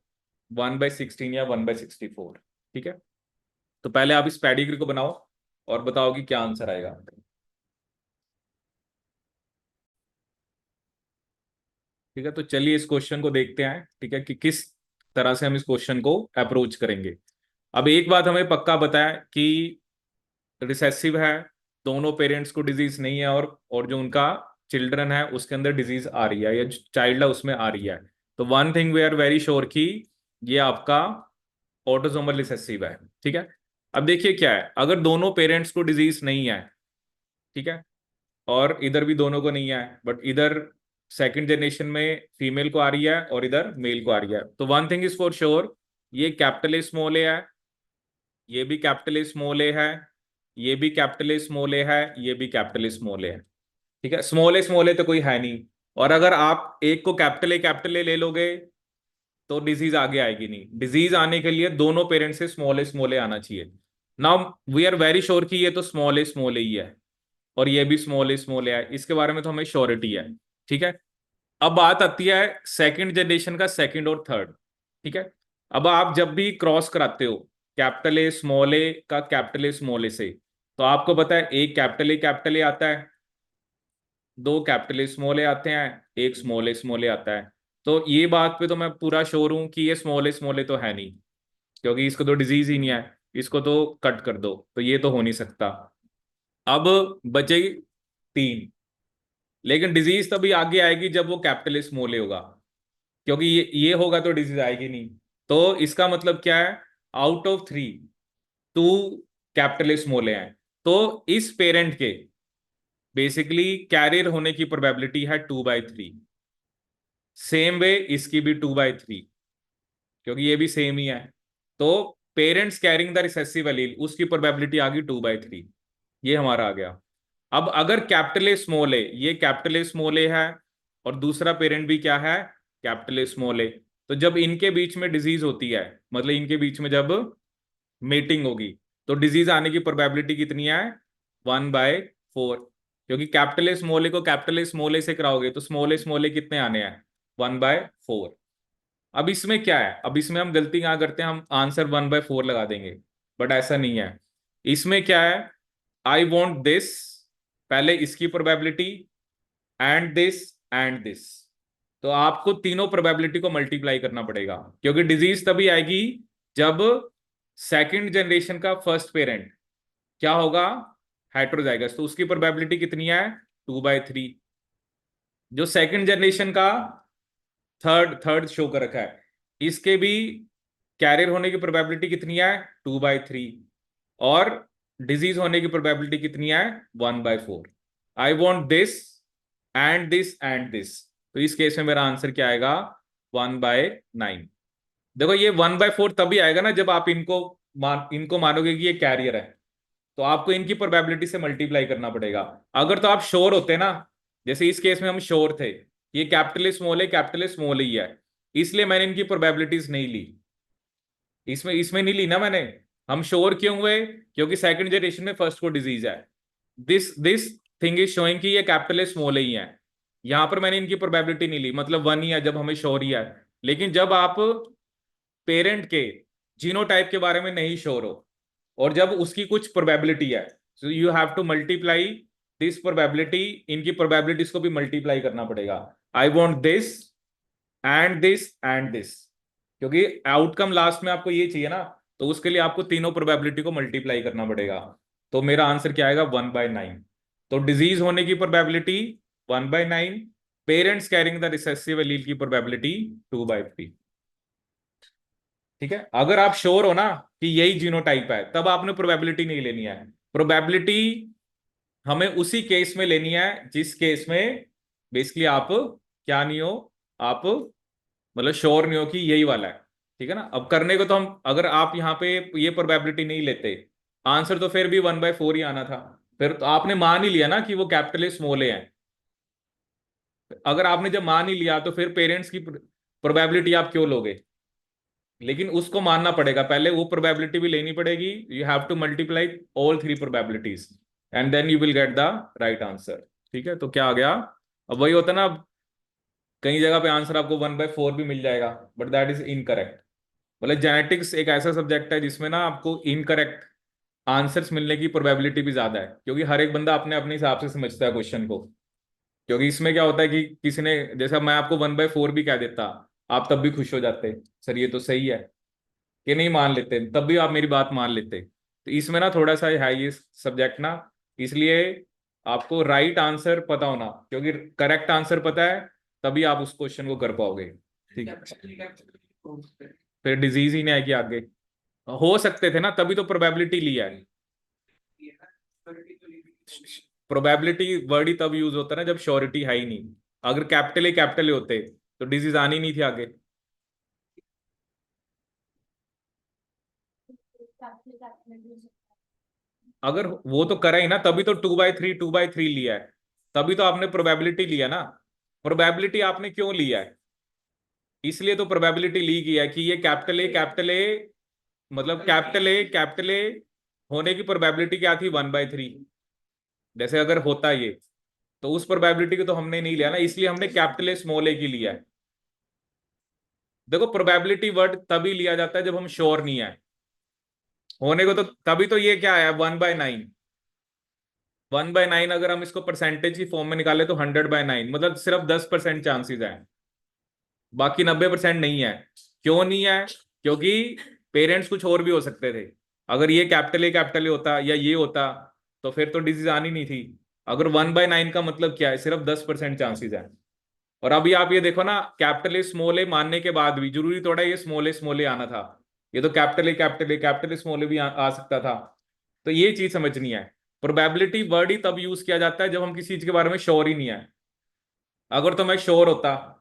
1/16 या 1/64, ठीक है। तो पहले आप इस पेडिग्री को बनाओ और बताओ कि क्या आंसर आएगा, ठीक है। तो चलिए इस क्वेश्चन को देखते हैं, ठीक है, कि किस तरह से हम इस क्वेश्चन को अप्रोच करेंगे। अब एक बात हमें पक्का पता है कि रिसेसिव है, दोनों पेरेंट्स को डिजीज नहीं है, और जो उनका चिल्ड्रन है उसके अंदर डिजीज आ रही है, या चाइल्ड है उसमें आ रही है। तो one thing we are very sure कि ये आपका ऑटोसोमल रिसेसिव है। ठीक है। अब देखिए क्या है, अगर दोनों पेरेंट्स को डिजीज नहीं है, ठीक है, और इधर भी दोनों को नहीं है, बट इधर सेकंड जनरेशन में फीमेल को आ रही है और इधर मेल को आ रही है, तो one thing is for sure, ये कैपिटल ए स्मॉल ए है, ये भी कैपिटल स्मॉल ए है, ये भी कैपिटल स्मॉल ए है, ये भी कैपिटल स्मॉल ए है। ठीक है, स्मॉल ए तो कोई है नहीं, और अगर आप एक को कैपिटल ए ले लोगे तो डिजीज आगे आएगी नहीं। डिजीज आने के लिए दोनों पेरेंट्स से स्मॉल ए आना चाहिए। Now we are very sure कि ये तो स्मॉल ए ही है, और ये भी स्मॉल ए है, इसके बारे में तो हमें श्योरिटी है। ठीक है। अब बात आती है सेकंड जनरेशन का सेकंड और थर्ड। ठीक है। अब आप जब भी क्रॉस कराते हो कैपिटल ए स्मॉल ए का कैपिटल ए स्मॉल ए से, तो आपको पता है एक कैपिटल ए आता है, दो कैपिटल ए स्मॉल ए आते हैं, एक स्मॉल ए आता है। तो ये बात पे तो मैं पूरा श्योर हूं कि ये स्मॉल ए तो है नहीं, क्योंकि इसको तो डिजीज ही नहीं है, इसको तो कट कर दो, तो ये तो हो नहीं सकता। अब बचेगी तीन, लेकिन डिजीज तभी आगे आएगी जब वो कैपिटल स्मॉल ए होगा, क्योंकि ये होगा तो डिजीज आएगी नहीं। तो इसका मतलब क्या है, out of three two capital small A हैं, तो इस पेरेंट के बेसिकली कैरियर होने की प्रोबेबिलिटी है 2/3। सेम वे इसकी भी 2/3, क्योंकि ये भी सेम ही है। तो parents carrying the recessive allele, उसकी प्रोबेबिलिटी आ गई 2/3। ये हमारा आ गया। अब अगर कैपिटल ए स्मॉल ए, ये कैपिटल ए स्मॉल ए है, और दूसरा पेरेंट भी क्या है, कैपिटल ए स्मॉल ए, तो जब इनके बीच में डिजीज होती है, मतलब इनके बीच में जब मेटिंग होगी, तो डिजीज आने की प्रोबेबिलिटी कितनी है, 1/4। क्योंकि कैपिटल ए स्मॉल ए को कैपिटल ए स्मॉल ए से कराओगे तो स्मॉल ए कितने आने हैं, 1/4। अब इसमें क्या है, अब इसमें हम गलती क्या करते हैं, हम आंसर 1/4 लगा देंगे, बट ऐसा नहीं है। इसमें क्या है, आई वॉन्ट दिस, पहले इसकी प्रोबेबिलिटी, एंड दिस। तो आपको तीनों प्रोबेबिलिटी को मल्टीप्लाई करना पड़ेगा, क्योंकि डिजीज तभी आएगी जब सेकंड जनरेशन का फर्स्ट पेरेंट क्या होगा, हेटेरोजाइगस, तो उसकी प्रोबेबिलिटी कितनी है, 2/3। जो सेकंड जनरेशन का थर्ड थर्ड शो कर रखा है, इसके भी कैरियर होने की प्रोबेबिलिटी कितनी है, 2/3, और डिजीज होने की प्रोबेबिलिटी कितनी है, 1/4। I want this and this, तो इस केस में मेरा आंसर क्या आएगा, 1/9। देखो ये 1/4 तभी आएगा ना जब आप इनको मानोगे कि ये कैरियर है, तो आपको इनकी प्रोबेबिलिटी से मल्टीप्लाई करना पड़ेगा। अगर तो आप श्योर होते ना, जैसे इस केस में हम श्योर थे, ये कैपिटल स्मॉल ही है, इसलिए मैंने इनकी प्रोबेबिलिटीज नहीं ली, इसमें इसमें नहीं ली ना मैंने। हम श्योर क्यों हुए, क्योंकि सेकंड जनरेशन में फर्स्ट को डिजीज है। दिस थिंग इज शोइंग कि ये कैपिटल स्मॉल ही है, यहां पर मैंने इनकी प्रोबेबिलिटी नहीं ली, मतलब 1 ही है जब हमें श्योर ही है। लेकिन जब आप पेरेंट के जीनोटाइप के बारे में नहीं श्योर हो, और जब उसकी कुछ प्रोबेबिलिटी है, so you have to multiply this probability, इनकी प्रोबेबिलिटीज को भी मल्टीप्लाई करना पड़ेगा। आई वॉन्ट एंड दिस, क्योंकि आउटकम लास्ट में आपको ये चाहिए ना, तो उसके लिए आपको तीनों प्रोबेबिलिटी को मल्टीप्लाई करना पड़ेगा। तो मेरा आंसर क्या आएगा, 1/9। तो डिजीज होने की probability 1/9, parents carrying the recessive allele की प्रोबेबिलिटी 2/3। ठीक है। अगर आप श्योर हो ना कि यही जीनोटाइप है, तब आपने प्रोबेबिलिटी नहीं लेनी है। प्रोबेबिलिटी हमें उसी केस में लेनी है जिस केस में बेसिकली आप क्या नहीं हो, आप मतलब श्योर नहीं हो कि यही वाला है। ठीक है ना। अब करने को तो हम, अगर आप यहाँ पे ये प्रोबेबिलिटी नहीं लेते, आंसर तो फिर भी 1/4 ही आना था। फिर तो आपने मान ही लिया ना कि वो कैपिटल स्मॉल ए है। अगर आपने जब मान ही लिया तो फिर पेरेंट्स की प्रोबेबिलिटी आप क्यों लोगे। लेकिन उसको मानना पड़ेगा, पहले वो प्रोबेबिलिटी भी लेनी पड़ेगी। You have to multiply all three probabilities, and then you will get the right answer. ठीक है। तो क्या आ गया, अब वही होता है ना, कई जगह पे आंसर आपको 1/4 भी मिल जाएगा, बट दैट इज इनकरेक्ट। मतलब जेनेटिक्स एक ऐसा सब्जेक्ट है जिसमें ना आपको इनकरेक्ट आंसर्स मिलने की प्रोबेबिलिटी भी ज्यादा है, क्योंकि हर एक बंदा अपने अपने हिसाब से समझता है क्वेश्चन को। क्योंकि इसमें क्या होता है कि किसी ने, जैसा मैं आपको 1/4 भी कह देता, आप तब भी खुश हो जाते, सर ये तो सही है, कि नहीं मान लेते, तब भी आप मेरी बात मान लेते। तो इसमें ना थोड़ा सा है ये सब्जेक्ट ना, इसलिए आपको राइट आंसर पता होना, क्योंकि करेक्ट आंसर पता है तभी आप उस क्वेश्चन को कर पाओगे। ठीक है, फिर डिजीज ही नहीं आएगी आगे। हो सकते थे ना, तभी तो प्रोबेबिलिटी लिया है। प्रोबेबिलिटी वर्ड ही तब यूज होता है ना जब श्योरिटी है ही नहीं। अगर कैपिटल ए होते तो डिजीज आनी नहीं थी आगे। अगर वो तो करा ही ना, तभी तो 2/3 लिया है, तभी तो आपने प्रोबेबिलिटी लिया ना। प्रोबेबिलिटी आपने क्यों लिया है? इसलिए तो प्रोबेबिलिटी ली गई है कि ये कैपिटल ए, मतलब कैपिटल ए होने की प्रोबेबिलिटी क्या थी, 1/3। जैसे अगर होता ये, तो उस प्रोबेबिलिटी को तो हमने नहीं लिया ना, इसलिए हमने कैपिटल ए स्मॉल ए की लिया है। देखो प्रोबेबिलिटी वर्ड तभी लिया जाता है जब हम श्योर नहीं है होने को, तो तभी तो ये क्या है 1/9। 1/9 अगर हम इसको परसेंटेज की फॉर्म में निकाले तो 100/9, मतलब सिर्फ 10% चांसेस है, बाकी 90% नहीं है। क्यों नहीं है? क्योंकि पेरेंट्स कुछ और भी हो सकते थे। अगर ये कैपिटल ए होता या ये होता तो फिर तो डिजीज आनी नहीं थी। अगर 1/9 का मतलब क्या है, सिर्फ 10% चांसेस है। और अभी आप ये देखो ना, कैपिटल ए स्मॉल ए मानने के बाद भी जरूरी थोड़ा ये स्मॉल ए आना था। ये तो कैपिटल ए स्मॉल ए भी आ सकता था। तो ये चीज समझनी है। प्रोबेबिलिटी वर्ड ही तब यूज किया जाता है जब हम किसी चीज के बारे में श्योर ही नहीं है। अगर तो मैं श्योर होता,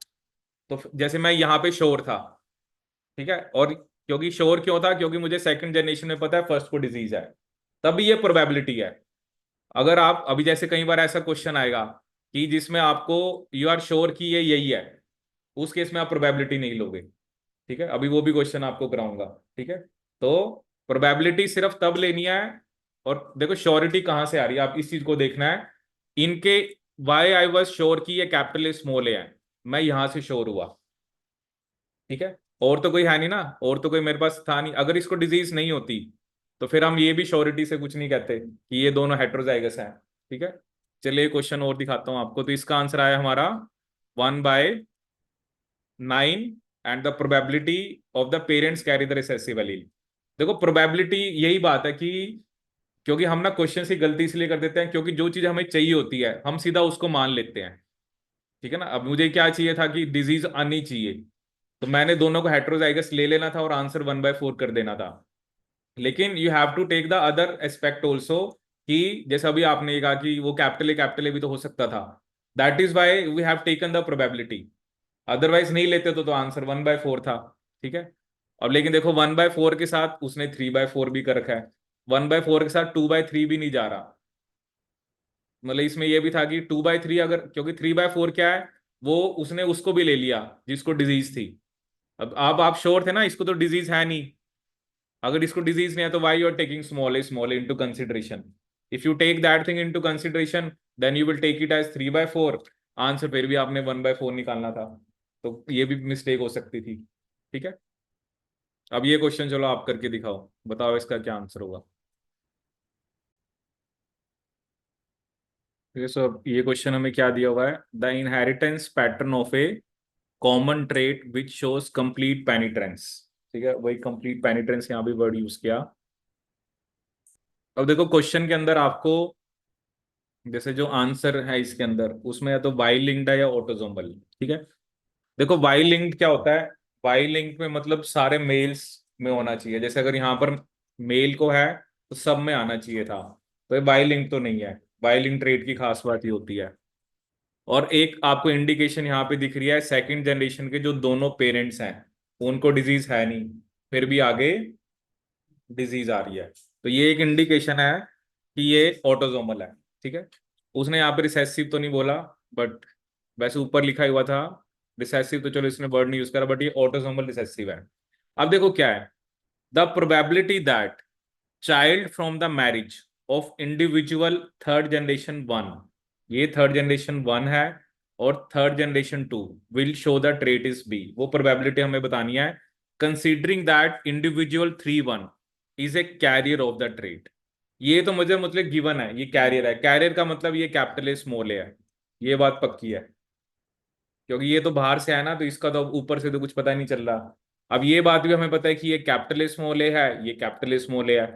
तो जैसे मैं यहाँ पे श्योर था, ठीक है, और क्योंकि श्योर क्यों था, क्योंकि मुझे सेकंड जनरेशन में पता है फर्स्ट को डिजीज है, तभी ये प्रोबेबिलिटी है। अगर आप अभी जैसे कई बार ऐसा क्वेश्चन आएगा कि जिसमें आपको यू आर श्योर कि ये यही है, उस केस में आप प्रोबेबिलिटी नहीं लोगे। ठीक है, अभी वो भी क्वेश्चन आपको कराऊंगा। ठीक है, तो प्रोबेबिलिटी सिर्फ तब लेनी है। और देखो श्योरिटी कहां से आ रही है, आप इस चीज को देखना है। इनके वाई आई वॉज श्योर कि ये कैपिटल स्मॉल ए है, मैं यहां से श्योर हुआ। ठीक है, और तो कोई है नहीं ना, और तो कोई मेरे पास था नहीं। अगर इसको डिजीज नहीं होती तो फिर हम ये भी श्योरिटी से कुछ नहीं कहते कि ये दोनों हेट्रोजाइगस हैं। ठीक है, चलिए क्वेश्चन और दिखाता हूं आपको। तो इसका आंसर आया हमारा 1/9, and the probability of the parents carry the recessive allele. देखो प्रोबेबिलिटी यही बात है कि, क्योंकि हम ना क्वेश्चन की गलती इसलिए कर देते हैं क्योंकि जो चीज हमें चाहिए होती है हम सीधा उसको मान लेते हैं। ठीक है ना, अब मुझे क्या चाहिए था कि डिजीज आनी चाहिए, तो मैंने दोनों को हेट्रोजाइगस ले लेना था और आंसर 1/4 कर देना था। लेकिन you have to take the other aspect also, कि जैसे अभी आपने ये कहा कि वो कैपिटल ए भी तो हो सकता था। That is why we have taken the probability. Otherwise नहीं लेते तो आंसर 1/4 था। ठीक है, अब लेकिन देखो 1/4 के साथ उसने 3/4 भी कर रखा है, 1/4 के साथ 2/3 भी नहीं जा रहा। मतलब इसमें यह भी था कि 2/3, अगर क्योंकि 3/4 क्या है, वो उसने उसको भी ले लिया जिसको डिजीज थी। अब आप श्योर थे ना इसको तो डिजीज है नहीं। अगर इसको डिजीज नहीं है तो why you are taking small A into consideration. If you take that thing into consideration then you will take it as 3/4। Answer फिर भी आपने 1/4 निकालना था, तो ये भी मिस्टेक हो सकती थी। ठीक है, अब ये क्वेश्चन चलो आप करके दिखाओ, बताओ इसका क्या आंसर होगा। ठीक है, सो ये क्वेश्चन हमें क्या दिया हुआ है, the inheritance pattern of a common trait which shows complete penetrance. ठीक है, वही कंप्लीट पेनिट्रेंस यहाँ भी वर्ड यूज किया। अब देखो क्वेश्चन के अंदर आपको, जैसे जो आंसर है इसके अंदर उसमें या तो वाई लिंक्ड है या ऑटोजोमल। ठीक है, देखो वाई लिंक्ड क्या होता है, वाई लिंक में मतलब सारे मेल्स में होना चाहिए। जैसे अगर यहाँ पर मेल को है तो सब में आना चाहिए था, तो ये वाई लिंक तो नहीं है। वाई लिंक ट्रेट की खास बात ये होती है। और एक आपको इंडिकेशन यहाँ पे दिख रही है, सेकंड जनरेशन के जो दोनों पेरेंट्स हैं उनको डिजीज है नहीं, फिर भी आगे डिजीज आ रही है, तो ये एक इंडिकेशन है कि ये ऑटोजोमल है। ठीक है, उसने यहाँ पे रिसेसिव तो नहीं बोला, बट वैसे ऊपर लिखा हुआ था रिसेसिव, तो चलो इसने वर्ड नहीं यूज करा, बट ये ऑटोजोमल रिसेसिव है। अब देखो क्या है, the probability that child from the marriage of individual third generation one, ये थर्ड जनरेशन वन है, और third generation two will show the trait is B, वो प्रोबेबिलिटी हमें बतानी है। Considering that individual 3 1 is a carrier of the trait, ये तो मुझे मतलब गिवन है, ये कैरियर है, कैरियर का मतलब ये कैपिटल ए स्मॉल ए है, ये बात पक्की है। क्योंकि ये तो बाहर से आया ना, तो इसका तो ऊपर से तो कुछ पता नहीं चल रहा। अब ये बात भी हमें पता है कि ये कैपिटल स्मॉल ए है, ये कैपिटल स्मॉल ए है,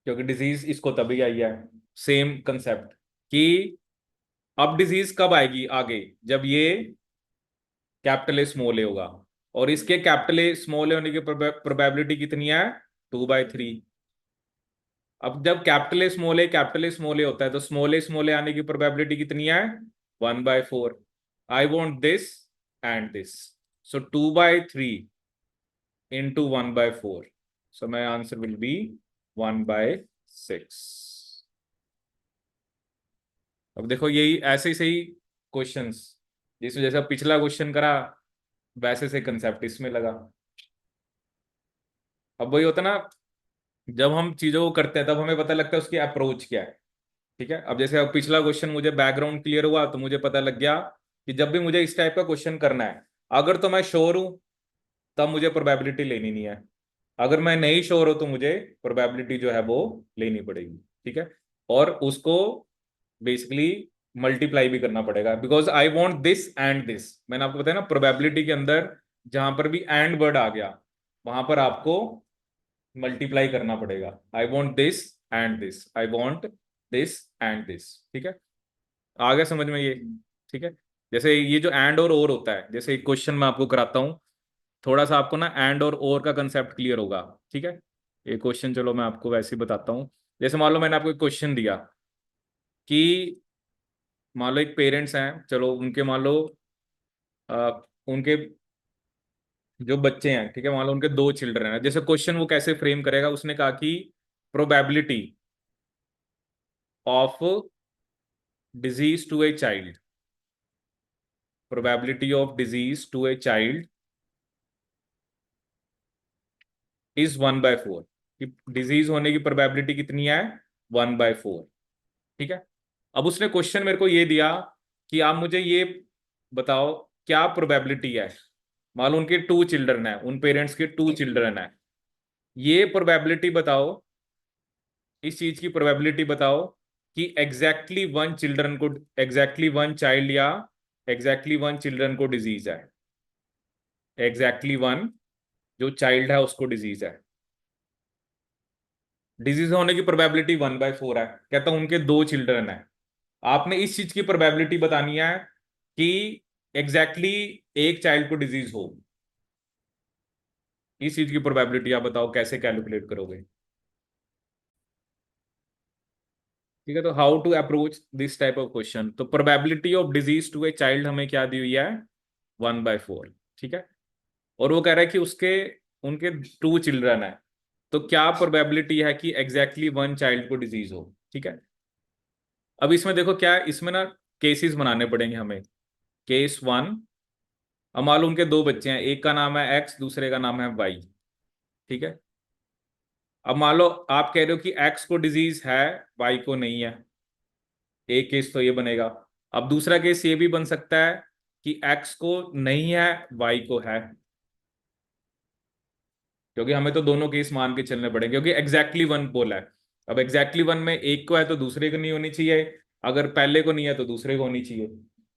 क्योंकि डिजीज इसको तभी आई है। सेम कंसेप्ट कि अब डिजीज कब आएगी आगे, जब ये कैपिटल स्मॉल ए होगा, और इसके कैपिटल स्मॉल ए होने की प्रोबेबिलिटी कितनी है, 2/3। अब जब कैपिटल स्मॉल ए होता है, तो स्मॉल ए आने की प्रोबेबिलिटी कितनी है, 1/4। I want this and this, so 2/3 into 1/4, so my answer will be 1/6। अब देखो यही ऐसे ही सही क्वेश्चंस, जिसमें जैसा पिछला क्वेश्चन करा वैसे से कंसेप्ट इसमें लगा। अब वही होता ना, जब हम चीजों को करते हैं तब हमें पता लगता है उसकी अप्रोच क्या है। ठीक है, अब जैसे अब पिछला क्वेश्चन मुझे बैकग्राउंड क्लियर हुआ, तो मुझे पता लग गया कि जब भी मुझे इस टाइप का क्वेश्चन करना है, अगर तो मैं श्योर हूं तब मुझे प्रोबेबिलिटी लेनी नहीं है, अगर मैं नहीं श्योर हूं तो मुझे प्रोबेबिलिटी जो है वो लेनी पड़ेगी। ठीक है, और उसको बेसिकली मल्टीप्लाई भी करना पड़ेगा, because I want this and this. मैंने आपको बताया ना, प्रोबेबिलिटी के अंदर जहां पर भी एंड वर्ड आ गया वहां पर आपको मल्टीप्लाई करना पड़ेगा। I want this and this, I want this and this. ठीक है, आ गया समझ में ये। ठीक है, जैसे ये जो एंड और होता है, जैसे एक क्वेश्चन मैं आपको कराता हूँ, थोड़ा सा आपको ना एंड और का कंसेप्ट क्लियर होगा। ठीक है, ये क्वेश्चन चलो मैं आपको वैसे ही बताता हूँ। जैसे मान लो मैंने आपको एक क्वेश्चन दिया कि मान लो एक पेरेंट्स हैं, चलो उनके मान लो उनके जो बच्चे हैं, ठीक है, मान लो उनके 2 चिल्ड्रन हैं। जैसे क्वेश्चन वो कैसे फ्रेम करेगा, उसने कहा कि probability of disease to a child, probability of disease to a child is 1/4, कि डिजीज होने की प्रोबेबिलिटी कितनी है, 1/4। ठीक है, अब उसने क्वेश्चन मेरे को ये दिया कि आप मुझे ये बताओ क्या प्रोबेबिलिटी है, मान लो उनके 2 चिल्ड्रन है, उन पेरेंट्स के 2 चिल्ड्रन है, ये प्रोबेबिलिटी बताओ, इस चीज की प्रोबेबिलिटी बताओ कि एग्जैक्टली वन चाइल्ड या एग्जैक्टली वन चिल्ड्रन को डिजीज है, एग्जैक्टली वन जो चाइल्ड है उसको डिजीज है। डिजीज होने की प्रोबेबिलिटी 1/4 है, कहता हूं उनके 2 चिल्ड्रन है। आपने इस चीज की प्रोबेबिलिटी बतानी है कि एग्जैक्टली एक चाइल्ड को डिजीज हो। इस चीज की प्रोबेबिलिटी आप बताओ कैसे कैलकुलेट करोगे। ठीक है, तो how to approach this type of question, तो probability of disease to a child हमें क्या दी हुई है, 1/4। ठीक है, और वो कह रहा है कि उसके उनके 2 चिल्ड्रन है, तो क्या प्रोबेबिलिटी है कि एग्जैक्टली वन चाइल्ड को डिजीज हो। ठीक है, अब इसमें देखो क्या है, इसमें ना केसेस बनाने पड़ेंगे हमें। केस 1, अब मान लो उनके 2 बच्चे हैं, एक का नाम है एक्स, दूसरे का नाम है वाई। ठीक है, अब मान लो आप कह रहे हो कि एक्स को डिजीज है, वाई को नहीं है, एक केस तो ये बनेगा। अब दूसरा केस ये भी बन सकता है कि एक्स को नहीं है, वाई को है, क्योंकि हमें तो दोनों केस मान के चलने पड़ेंगे, क्योंकि एग्जैक्टली वन बोला है। अब एग्जैक्टली वन में एक को है तो दूसरे को नहीं होनी चाहिए, अगर पहले को नहीं है तो दूसरे को होनी चाहिए।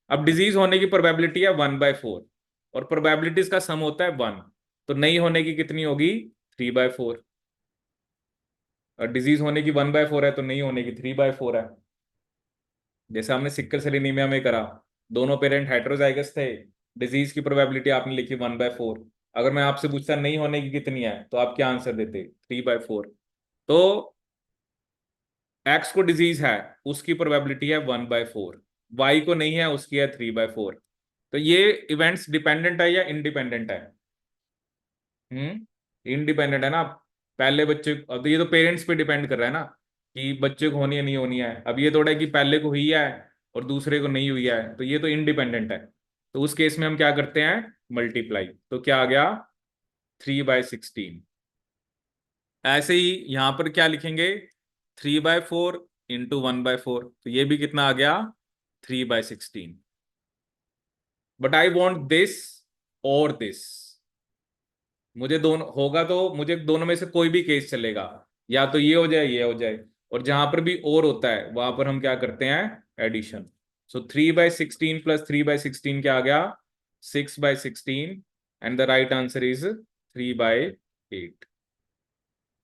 अब डिजीज होने की प्रोबेबिलिटी है 1/4, और प्रोबेबिलिटीज का सम होता है 1, तो नहीं होने की कितनी होगी, 3/4। और डिजीज होने की 1/4 है तो नहीं होने की 3/4 है। जैसे हमने सिक्कल सेल एनीमिया में करा, दोनों पेरेंट हेटेरोजाइगस थे, डिजीज की प्रोबेबिलिटी आपने लिखी 1/4। अगर मैं आपसे पूछता नहीं होने की कितनी है, तो आप क्या आंसर देते, 3/4। तो एक्स को डिजीज है, उसकी प्रोबेबिलिटी है 1/4, वाई को नहीं है, उसकी है 3/4। तो ये इवेंट्स डिपेंडेंट है या इंडिपेंडेंट है, इंडिपेंडेंट है ना। पहले बच्चे, अब तो ये तो पेरेंट्स पे डिपेंड कर रहा है ना कि बच्चे को होनी है नहीं होनी है। अब ये थोड़ा है कि पहले को हुई है और दूसरे को नहीं हुई है, तो ये तो इंडिपेंडेंट है। तो उस केस में हम क्या करते हैं, मल्टीप्लाई, तो क्या आ गया, 3/16। ऐसे ही यहां पर क्या लिखेंगे, 3/4 इंटू 1/4, तो ये भी कितना आ गया, 3/16। बट आई वॉन्ट दिस और दिस, मुझे दोनों होगा तो मुझे दोनों में से कोई भी केस चलेगा, या तो ये हो जाए ये हो जाए। और जहां पर भी और होता है वहां पर हम क्या करते हैं, एडिशन। सो 3/16 प्लस 3/16 क्या आ गया? 6/16 and the right answer is 3/8.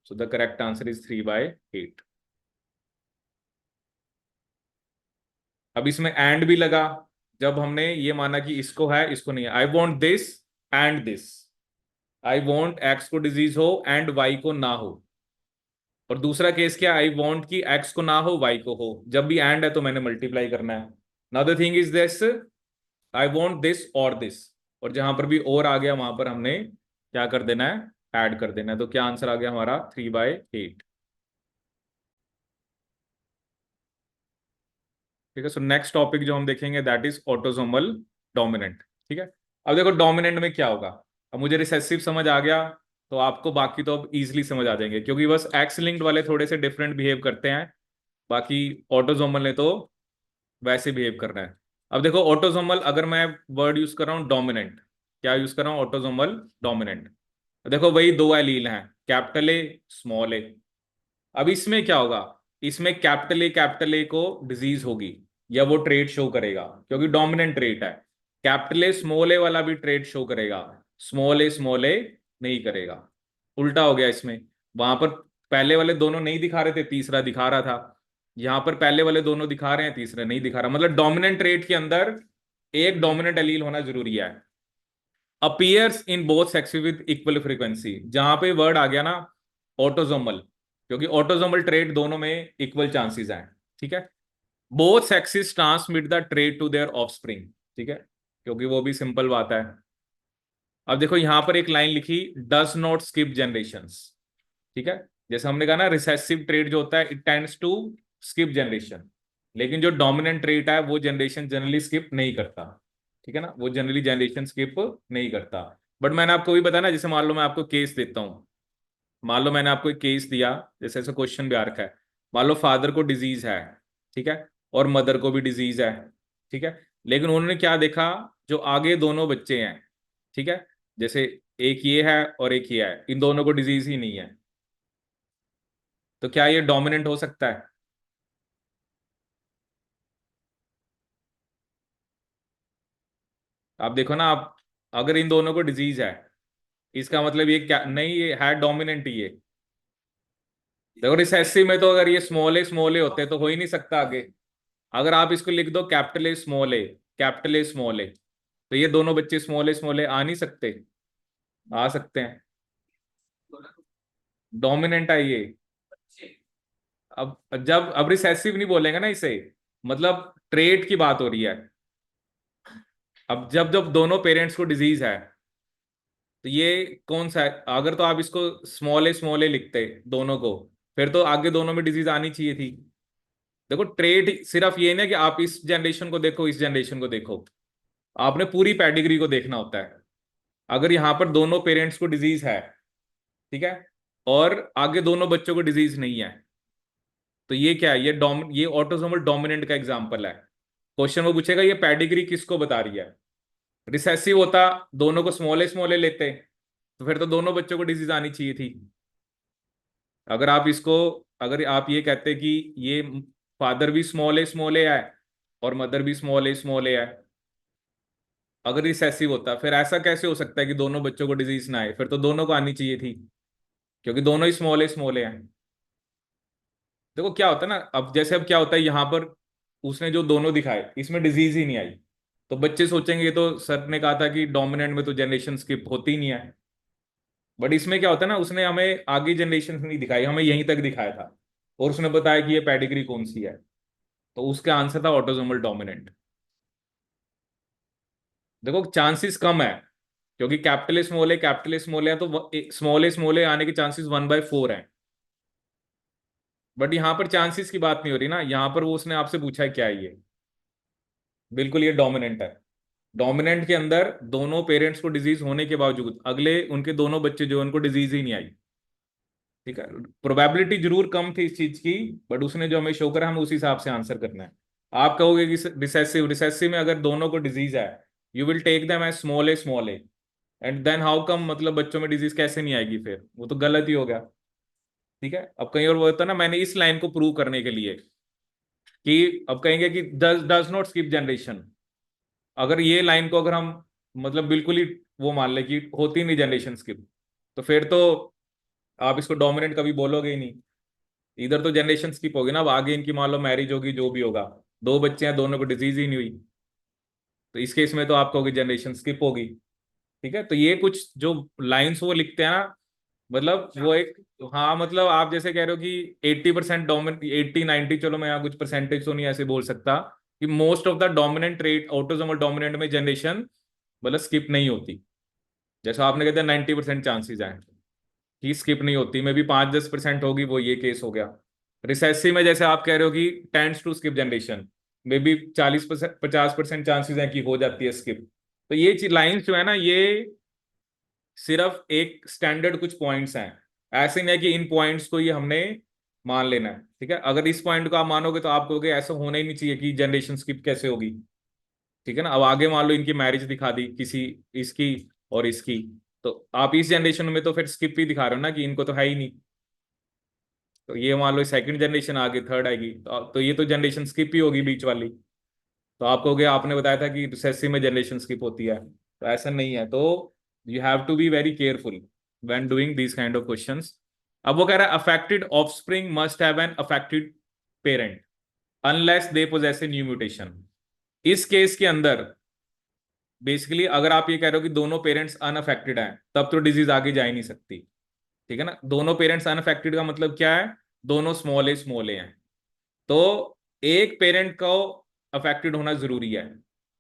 So the correct answer is 3/8. अब इसमें एंड भी लगा जब हमने ये माना कि इसको है इसको नहीं है. I want this and this. I want x को डिजीज हो एंड वाई को ना हो. और दूसरा केस क्या? आई वॉन्ट कि एक्स को ना हो वाई को हो. जब भी एंड है तो मैंने मल्टीप्लाई करना है. Now the thing is this, I want this और दिस. और जहां पर भी और आ गया वहां पर हमने क्या कर देना है? ऐड कर देना है. तो क्या आंसर आ गया हमारा? 3/8. ठीक है. सो नेक्स्ट टॉपिक जो हम देखेंगे दैट इज ऑटोसोमल डोमिनेंट. ठीक है. अब देखो डोमिनेंट में क्या होगा. अब मुझे रिसेसिव समझ आ गया तो आपको बाकी तो अब इजीली समझ आ जाएंगे, क्योंकि बस एक्स लिंक्ड वाले थोड़े से डिफरेंट बिहेव करते हैं. बाकी ऑटोसोमल ने तो वैसे बिहेव करना है. अब देखो ऑटोसोमल, अगर मैं वर्ड यूज कर रहा हूं डोमिनेंट, क्या यूज कर रहा हूं? Autosomal dominant. देखो वही दो एलील हैं, कैपिटल ए स्मॉल ए. अब इसमें क्या होगा? इसमें कैपिटल ए को डिजीज होगी या वो ट्रेड शो करेगा, क्योंकि डोमिनेंट ट्रेट है. कैपिटल ए स्मॉल ए वाला भी ट्रेड शो करेगा, स्मॉल ए नहीं करेगा. उल्टा हो गया इसमें. वहां पर पहले वाले दोनों नहीं दिखा रहे थे, तीसरा दिखा रहा था. यहां पर पहले वाले दोनों दिखा रहे हैं, तीसरा नहीं दिखा रहा. मतलब डोमिनेंट ट्रेट के अंदर एक डोमिनेंट एलील होना जरूरी है. Appears in both sex with equal frequency. जहां पे वर्ड आ गया ना ऑटोजोमल, क्योंकि ऑटोजोमल ट्रेट दोनों में इक्वल चांसेस हैं. ठीक है. Both sexes transmit the trait to their offspring. ठीक है, क्योंकि वो भी सिंपल बात है. अब देखो यहां पर एक लाइन लिखी, डज नॉट स्किप जनरेशंस. ठीक है. जैसे हमने कहा ना रिसेसिव ट्रेट जो होता है it tends to skip generation, लेकिन जो डोमिनेंट ट्रेट है वो जनरेशन जनरली स्किप नहीं करता. ठीक है ना, वो जनरली जनरेशन स्किप नहीं करता. बट मैंने आपको भी बताया ना, जैसे मान लो मैं आपको केस देता हूँ. मान लो मैंने आपको एक केस दिया, जैसे ऐसा क्वेश्चन भी आ रखा है. मान लो फादर को डिजीज है, ठीक है, और मदर को भी डिजीज है. ठीक है. लेकिन उन्होंने क्या देखा, जो आगे दोनों बच्चे हैं, ठीक है, जैसे एक ये है और एक ये है, इन दोनों को डिजीज ही नहीं है. तो क्या ये डोमिनेंट हो सकता है? आप देखो ना, आप अगर इन दोनों को डिजीज है, इसका मतलब ये क्या नहीं, ये है डोमिनेंट ही ये. देखो रिसेसिव में तो अगर ये स्मॉल ए होते तो हो ही नहीं सकता आगे. अगर आप इसको लिख दो capital A small A, capital A small A, तो ये दोनों बच्चे स्मॉल ए आ नहीं सकते? आ सकते हैं. डोमिनेंट है ये. अब जब अब रिसेसिव नहीं बोलेंगे ना इसे, मतलब ट्रेट की बात हो रही है. अब जब जब दोनों पेरेंट्स को डिजीज है, तो ये कौन सा है? अगर तो आप इसको स्मॉल ए लिखते दोनों को, फिर तो आगे दोनों में डिजीज आनी चाहिए थी. देखो ट्रेट सिर्फ ये नहीं कि आप इस जनरेशन को देखो इस जनरेशन को देखो, आपने पूरी पैडिग्री को देखना होता है. अगर यहां पर दोनों पेरेंट्स को डिजीज है, ठीक है, और आगे दोनों बच्चों को डिजीज नहीं है, तो ये क्या है? ये ऑटोसोमल डोमिनेंट का एग्जांपल है. क्वेश्चन वो पूछेगा ये पैडिग्री किसको बता रही है. रिसेसिव होता, दोनों को स्मॉल ए लेते, तो फिर तो दोनों बच्चों को डिजीज आनी चाहिए थी. अगर आप इसको, अगर आप ये कहते कि ये फादर भी स्मॉल ए है और मदर भी स्मॉल ए है, अगर रिसेसिव होता, फिर ऐसा कैसे हो सकता है कि दोनों बच्चों को डिजीज ना आए? फिर तो दोनों को आनी चाहिए थी, क्योंकि दोनों ही स्मॉल ए हैं. देखो क्या होता है ना, अब जैसे अब क्या होता है यहाँ पर, उसने जो दोनों दिखाए इसमें डिजीज ही नहीं आई, तो बच्चे सोचेंगे ये तो सर ने कहा था कि डोमिनेंट में तो जनरेशन स्किप होती ही नहीं है. बट इसमें क्या होता है ना, उसने हमें आगे जनरेशन नहीं दिखाई, हमें यहीं तक दिखाया था, और उसने बताया कि ये पेडिग्री कौन सी है. तो उसका आंसर था ऑटोसोमल डोमिनेंट. देखो चांसेस कम है, क्योंकि कैपिटल स्मॉल है, तो स्मॉल ए आने के चांसेस 1/4 हैं. बट यहाँ पर चांसेस की बात नहीं हो रही ना, यहाँ पर वो उसने आपसे पूछा है क्या है ये. बिल्कुल ये डोमिनेंट है. डोमिनेंट के अंदर दोनों पेरेंट्स को डिजीज होने के बावजूद अगले उनके दोनों बच्चे जो हैं, उनको डिजीज ही नहीं आई. ठीक है. प्रोबेबिलिटी जरूर कम थी इस चीज की, बट उसने जो हमें शो करा हमें उसी हिसाब से आंसर करना है. आप कहोगे कि रिसेसिव में अगर दोनों को डिजीज है, you will take them as small a, and then how come, मतलब बच्चों में डिजीज कैसे नहीं आएगी? फिर वो तो गलत ही हो गया. ठीक है. अब कहीं और वो होता है ना, मैंने इस लाइन को प्रूव करने के लिए कि अब कहेंगे कि डज नॉट स्किप जनरेशन। अगर ये लाइन को अगर हम मतलब बिल्कुल ही वो मान ले कि होती नहीं जनरेशन स्किप, तो फिर तो आप इसको डोमिनेंट कभी बोलोगे ही नहीं। इधर तो जनरेशन स्किप होगी ना, अब आगे इनकी मान लो मैरिज होगी, जो भी होगा, दो बच्चे हैं, दोनों को डिजीज ही नहीं हुई, तो इस केस में तो आप कहोगे जनरेशन स्किप होगी। ठीक है, तो ये कुछ जो लाइंस वो लिखते हैं ना, मतलब वो एक, हाँ मतलब आप जैसे कह रहे हो कि 80% डोमिनेंट, 80-90, चलो मैं यहाँ कुछ परसेंटेज तो नहीं ऐसे बोल सकता, कि most of the dominant rate autosomal dominant में जनरेशन मतलब स्किप नहीं होती। जैसा आपने कहते हैं 90% चांसेस हैं कि स्किप नहीं होती, में भी 5-10% होगी, वो ये केस हो गया। रिसेसिव में जैसे आप कह रहे हो कि टेंड्स टू स्किप जनरेशन, में भी 40% 50% चांसेस हैं कि हो जाती है स्किप। तो ये लाइंस जो है ना, ये सिर्फ एक स्टैंडर्ड कुछ पॉइंट्स हैं, ऐसे नहीं है कि इन पॉइंट्स को ही हमने मान लेना है। ठीक है, अगर इस पॉइंट को आप मानोगे तो आप कहोगे ऐसा होना ही नहीं चाहिए कि जनरेशन स्किप कैसे होगी। ठीक है ना, अब आगे मान लो इनकी मैरिज दिखा दी किसी, इसकी और इसकी, तो आप इस जनरेशन में तो फिर स्किप ही दिखा रहे हो ना कि इनको तो है ही नहीं। तो ये मान लो सेकंड जनरेशन आ गई, थर्ड आएगी, तो ये तो जनरेशन स्किप ही होगी बीच वाली। तो आप कहोगे आपने बताया था कि रिसेसिव में जनरेशन स्किप होती है, तो ऐसा नहीं है। तो you have to be very careful when doing these kind of questions. अब वो कह रहा है affected offspring must have an affected parent unless they possess a new mutation. इस केस के अंदर बेसिकली अगर आप ये कह रहे हो कि दोनों पेरेंट्स अनअफेक्टेड हैं, तब तो डिजीज आगे जा ही नहीं सकती। ठीक है ना, दोनों पेरेंट्स अनअफेक्टेड का मतलब क्या है, दोनों स्मॉल ए हैं। तो एक पेरेंट को अफेक्टेड होना जरूरी है,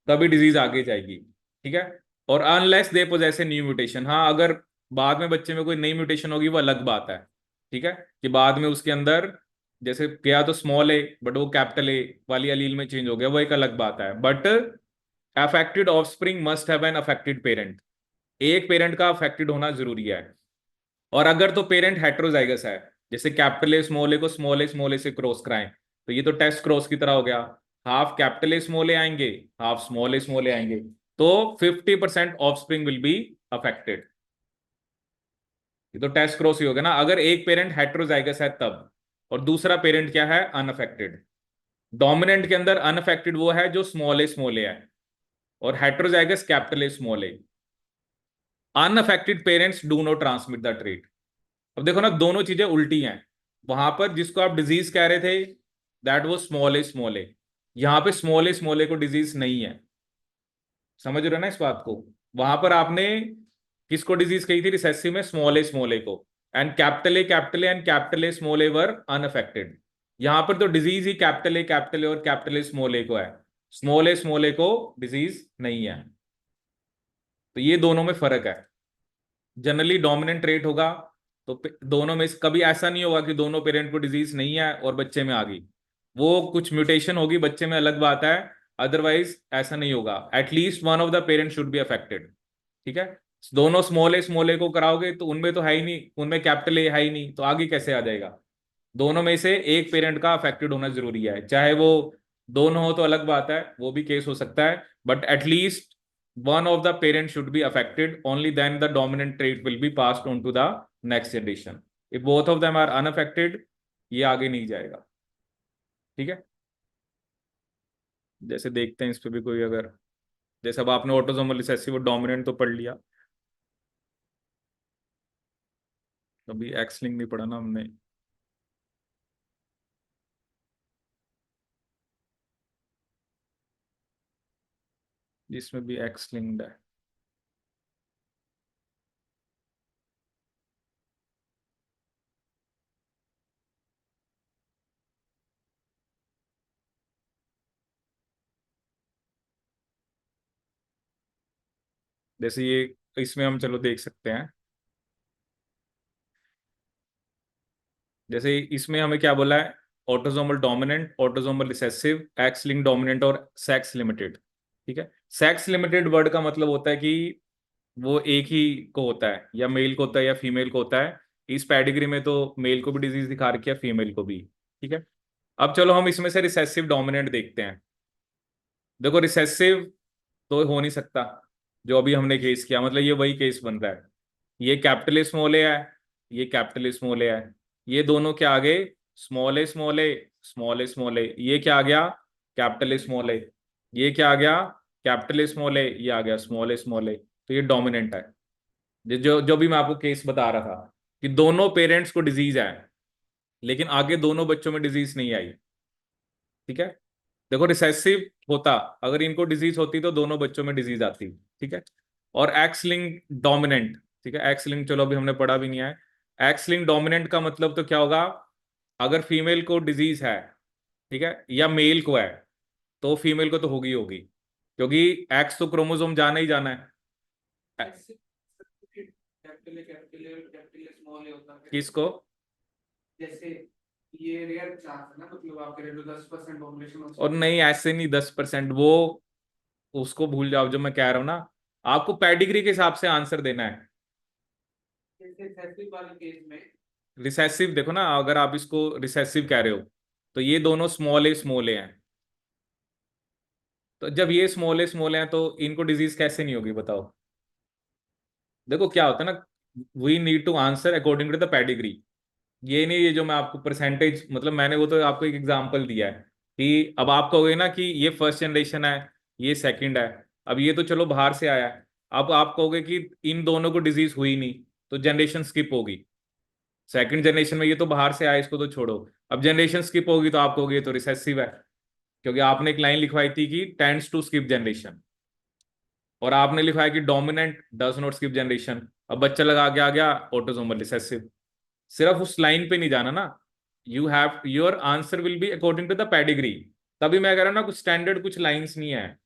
तभी डिजीज आगे जाएगी। ठीक है, और unless they possess a new mutation, हाँ अगर बाद में बच्चे में कोई नई म्यूटेशन होगी वो अलग बात है। ठीक है, कि बाद में उसके अंदर जैसे गया तो स्मॉल ए बट वो कैपिटल ए वाली अलील में चेंज हो गया, वो एक अलग बात है। But affected offspring must have an affected parent, एक पेरेंट का अफेक्टेड होना जरूरी है। और अगर तो पेरेंट हेट्रोजाइगस है, जैसे कैपिटल ए स्मॉल ए को स्मॉल ए से क्रॉस कराएं, तो ये तो टेस्ट क्रॉस की तरह हो गया, हाफ कैपिटल ए स्मॉल ए आएंगे, हाफ स्मॉल ए आएंगे, तो 50% ऑफस्प्रिंग विल बी अफेक्टेड। ये तो टेस्ट क्रॉस ही हो गया ना, अगर एक पेरेंट हेट्रोजाइगस है तब, और दूसरा पेरेंट क्या है, अनअफेक्टेड। डोमिनेंट के अंदर अनअफेक्टेड वो है जो स्मॉल ए है, और heterozygous capital A small A. Unaffected parents do not transmit the trait. अब देखो ना, दोनों चीजें उल्टी हैं। वहां पर जिसको आप डिजीज कह रहे थे, दैट वो स्मॉल ए, यहां पे स्मॉल ए को डिजीज नहीं है। समझ रहे हो ना इस बात को, वहां पर आपने किसको डिजीज कही थी रिसेसिव में, स्मॉल ए को, and capital A and capital A small A were unaffected. यहां पर तो डिजीज ही कैपिटल ए और कैपिटल ए को है, स्मॉल ए को डिजीज नहीं है। तो ये दोनों में फर्क है। जनरली डोमिनेंट ट्रेट होगा तो दोनों में कभी ऐसा नहीं होगा कि दोनों पेरेंट को डिजीज नहीं है और बच्चे में आ गई, वो कुछ म्यूटेशन होगी बच्चे में, अलग बात है। अदरवाइज ऐसा नहीं होगा, at least one of the parent should be affected. ठीक है, दोनों स्मॉल ए को कराओगे तो उनमें तो है ही नहीं, उनमें कैपिटल ए है ही नहीं, तो आगे कैसे आ जाएगा। दोनों में से एक पेरेंट का अफेक्टेड होना जरूरी है, चाहे वो दोनों हो तो अलग बात है, वो भी केस हो सकता है, but at least one of the parents should be affected, only then the dominant trait will be passed on to the next generation. If both of them are unaffected, ये आगे नहीं जाएगा। ठीक है, जैसे देखते हैं इस पे भी कोई अगर, जैसे अब आपने ऑटोसोमल रिसेसिव और डोमिनेंट तो पढ़ लिया, अभी एक्स लिंक नहीं पढ़ा ना हमने, जिसमें भी एक्स लिंक्ड है। जैसे ये इसमें हम चलो देख सकते हैं, जैसे इसमें हमें क्या बोला है, autosomal dominant, autosomal recessive, x link dominant और सेक्स लिमिटेड। ठीक है, सेक्स लिमिटेड वर्ड का मतलब होता है कि वो एक ही को होता है, या मेल को होता है या फीमेल को होता है। इस पैडिग्री में तो मेल को भी डिजीज दिखा रखी है, फीमेल को भी। ठीक है, अब चलो हम इसमें से रिसेसिव डोमिनेंट देखते हैं। देखो रिसेसिव तो हो नहीं सकता, जो अभी हमने केस किया, मतलब ये वही केस बन रहा है। ये कैपिटल स्मॉल ए है, ये कैपिटल स्मॉल ए है, ये दोनों क्या आ गए, स्मॉल ए स्मॉल ए स्मॉल ए स्मॉल ए, ये क्या आ गया, कैपिटल ए स्मॉल ए, ये क्या आ गया, कैपिटल ए स्मॉल ए, ये आ गया स्मॉल ए स्मॉल ए। तो ये डोमिनेंट है। जो जो भी मैं आपको केस बता रहा था कि दोनों पेरेंट्स को डिजीज है लेकिन आगे दोनों बच्चों में डिजीज नहीं आई। ठीक है, देखो रिसेसिव होता, अगर इनको डिजीज होती तो दोनों बच्चों में डिजीज आती। ठीक है, और एक्स लिंक डोमिनेंट, ठीक है, एक्स लिंक चलो अभी हमने पढ़ा भी नहीं है। एक्स लिंक डोमिनेंट का मतलब तो क्या होगा, अगर फीमेल को डिजीज है, ठीक है, या मेल को है, तो फीमेल को तो होगी होगी, क्योंकि एक्स तो क्रोमोसोम जाना ही जाना है। स्मॉल होता है किसको? जैसे ये रेयर चांस है ना, मतलब आप कह रहे हो 10% पॉपुलेशन और नहीं, ऐसे नहीं 10%, वो उसको भूल जाओ जो मैं कह रहा हूं ना, आपको पेडिग्री के हिसाब से आंसर देना है। जैसे वाले केस में रिसेसिव देखो ना, अगर आप इसको रिसेसिव कह रहे हो तो ये दोनों स्मॉल ए हैं। तो जब ये स्मॉल ए हैं तो इनको डिजीज कैसे नहीं होगी बताओ? देखो क्या होता है ना, we need to answer according to the pedigree. ये नहीं, ये जो मैं आपको परसेंटेज, मतलब मैंने वो तो आपको एक एग्जांपल दिया है कि अब आप कहोगे ना कि ये फर्स्ट जनरेशन है, ये सेकंड है, अब ये तो चलो बाहर से आया है, अब आप कहोगे कि इन दोनों को डिजीज हुई नहीं, तो जनरेशन स्किप होगी। सेकंड जनरेशन में ये तो बाहर से आया, इसको तो छोड़ो, अब जनरेशन स्किप होगी तो आप कहोगे ये तो रिसेसिव है, क्योंकि आपने एक लाइन लिखवाई थी कि टेंड्स टू स्किप जनरेशन, और आपने लिखा है कि dominant does not skip generation, अब बच्चा लगा के आ गया ऑटोसोमल रिसेसिव। सिर्फ उस लाइन पे नहीं जाना ना, you have your answer will be according to the pedigree. तभी मैं कह रहा हूं ना, कुछ स्टैंडर्ड कुछ लाइंस नहीं है,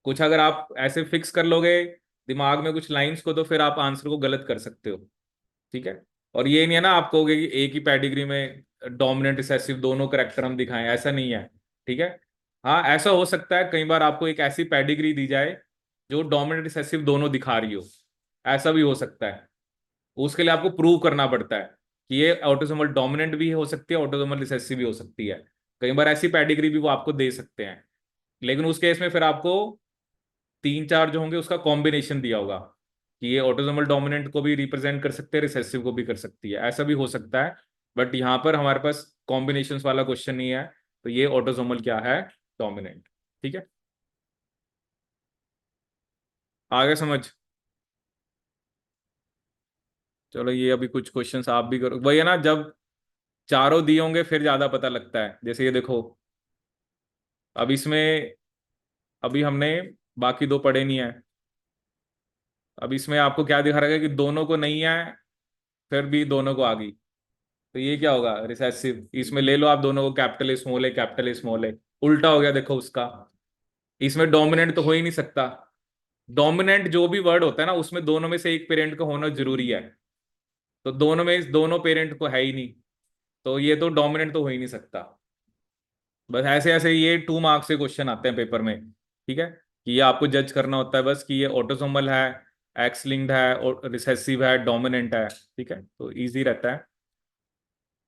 कुछ अगर आप ऐसे फिक्स कर लोगे दिमाग में कुछ लाइंस को, तो फिर आप आंसर को गलत कर सकते हो। ठीक है, और ये नहीं है ना आप कहोगे कि एक ही पेडिग्री में डोमिनेंट रिसेसिव दोनों करेक्टर हम दिखाएं, ऐसा नहीं है। ठीक है, हाँ ऐसा हो सकता है कई बार आपको एक ऐसी पेडिग्री दी जाए जो डोमिनेंट रिसेसिव दोनों दिखा रही हो, ऐसा भी हो सकता है। उसके लिए आपको प्रूव करना पड़ता है कि ये ऑटोसोमल डोमिनेंट भी हो सकती है, ऑटोसोमल रिसेसिव भी हो सकती है। कई बार ऐसी पेडिग्री भी वो आपको दे सकते हैं, लेकिन उस केस में फिर आपको तीन चार जो होंगे उसका कॉम्बिनेशन दिया होगा कि ये ऑटोसोमल डोमिनेंट को भी रिप्रेजेंट कर सकते हैं, रिसेसिव को भी कर सकती है, ऐसा भी हो सकता है। बट यहाँ पर हमारे पास कॉम्बिनेशन वाला क्वेश्चन नहीं है, तो ये ऑटोसोमल क्या है, डोमिनेंट। ठीक है, आगे समझ? चलो ये अभी कुछ क्वेश्चंस आप भी करो, वही है ना, जब चारों दिए होंगे फिर ज्यादा पता लगता है। जैसे ये देखो, अब इसमें अभी हमने बाकी दो पढ़े नहीं है, अब इसमें आपको क्या दिखा रहा है कि दोनों को नहीं है फिर भी दोनों को आ गई, तो ये क्या होगा, रिसेसिव। इसमें ले लो आप दोनों को, capital A small A, capital A small A, उल्टा हो गया देखो उसका। इसमें डोमिनेंट तो हो ही नहीं सकता, डोमिनेंट जो भी वर्ड होता है ना उसमें दोनों में से एक पेरेंट का होना जरूरी है, तो दोनों में दोनों पेरेंट को है ही नहीं, तो ये तो डोमिनेंट तो हो ही नहीं सकता। बस ऐसे ऐसे ये 2 मार्क्स के क्वेश्चन आते हैं पेपर में। ठीक है, कि ये आपको जज करना होता है बस कि ये ऑटोसोमल है, एक्स लिंक्ड है, और रिसेसिव है, डोमिनेंट है। ठीक है, तो इजी रहता है।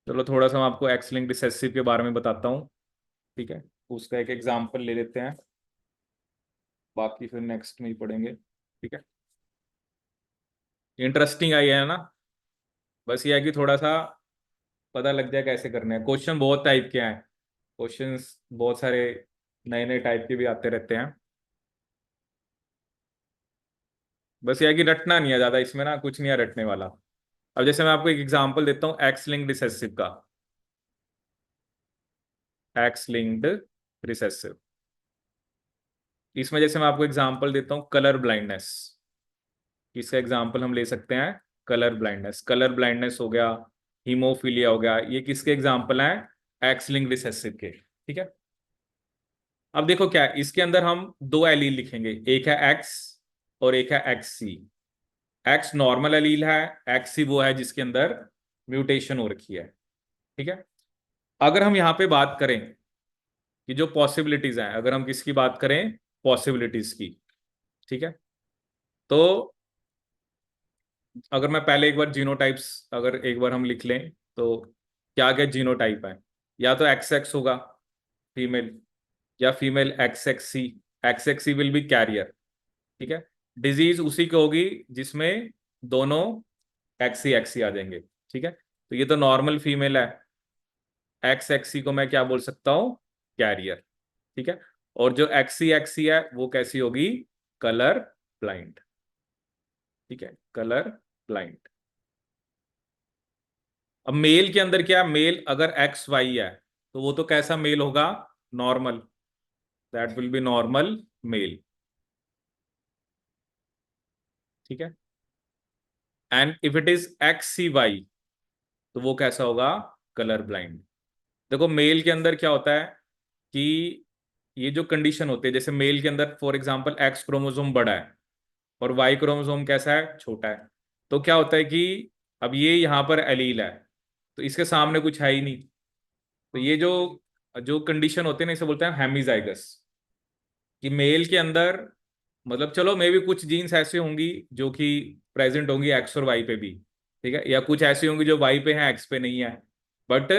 चलो थोड़ा सा मैं आपको एक्स लिंक्ड रिसेसिव के बारे में बताता हूँ। ठीक है, उसका एक एग्जाम्पल ले लेते हैं, बाकी फिर नेक्स्ट में ही पढ़ेंगे। ठीक है, इंटरेस्टिंग आई है ना, बस ये है कि थोड़ा सा पता लग जाए कैसे करने हैं। क्वेश्चन बहुत टाइप के हैं, क्वेश्चंस बहुत सारे नए नए टाइप के भी आते रहते हैं, बस ये है कि रटना नहीं है ज्यादा इसमें ना, कुछ नहीं है रटने वाला। अब जैसे मैं आपको एक एग्जांपल देता हूँ एक्स लिंक्ड रिसेसिव का, एक्स लिंक्ड रिसेसिव, इसमें जैसे मैं आपको एग्जांपल देता हूँ कलर ब्लाइंडनेस, इसका एग्जांपल हम ले सकते हैं कलर ब्लाइंडनेस। कलर ब्लाइंडनेस हो गया, हीमोफीलिया हो गया, ये किसके एग्जांपल हैं, एक्स लिंक्ड रिसेसिव के। ठीक है, अब देखो क्या है, इसके अंदर हम दो एलील लिखेंगे, एक है एक्स और एक है x C. X normal allele है, एक्स सी वो है जिसके अंदर म्यूटेशन हो रखी है। ठीक है, अगर हम यहाँ पे बात करें कि जो पॉसिबिलिटीज हैं, अगर हम किसकी बात करें, पॉसिबिलिटीज की। ठीक है, तो अगर मैं पहले एक बार जीनोटाइप्स अगर एक बार हम लिख लें, तो क्या क्या जीनोटाइप है, या तो एक्स एक्स होगा फीमेल, या female X X C, X X C will be carrier. ठीक है, डिजीज उसी की होगी जिसमें दोनों एक्सी एक्सी आ जाएंगे। ठीक है, तो ये तो नॉर्मल फीमेल है, एक्स एक्सी को मैं क्या बोल सकता हूँ, कैरियर। ठीक है, और जो एक्सी एक्सी है वो कैसी होगी, कलर ब्लाइंड। ठीक है, कलर ब्लाइंड। अब मेल के अंदर क्या, मेल अगर एक्स वाई है तो वो तो कैसा मेल होगा, normal, that will be normal male. ठीक है, and if it is X C Y तो वो कैसा होगा, कलर ब्लाइंड। देखो मेल के अंदर क्या होता है कि ये जो कंडीशन होती है, जैसे मेल के अंदर फॉर एग्जांपल एक्स क्रोमोसोम बड़ा है और वाई क्रोमोसोम कैसा है, छोटा है, तो क्या होता है कि अब ये यहाँ पर एलील है तो इसके सामने कुछ है ही नहीं, तो ये जो जो कंडीशन होते हैं ना इसे बोलते हैं हेमिजाइगस, कि मेल के अंदर मतलब चलो मे भी कुछ जीन्स ऐसे होंगी जो कि प्रेजेंट होंगी एक्स और वाई पे भी, ठीक है, या कुछ ऐसी होंगी जो वाई पे है एक्स पे नहीं है, बट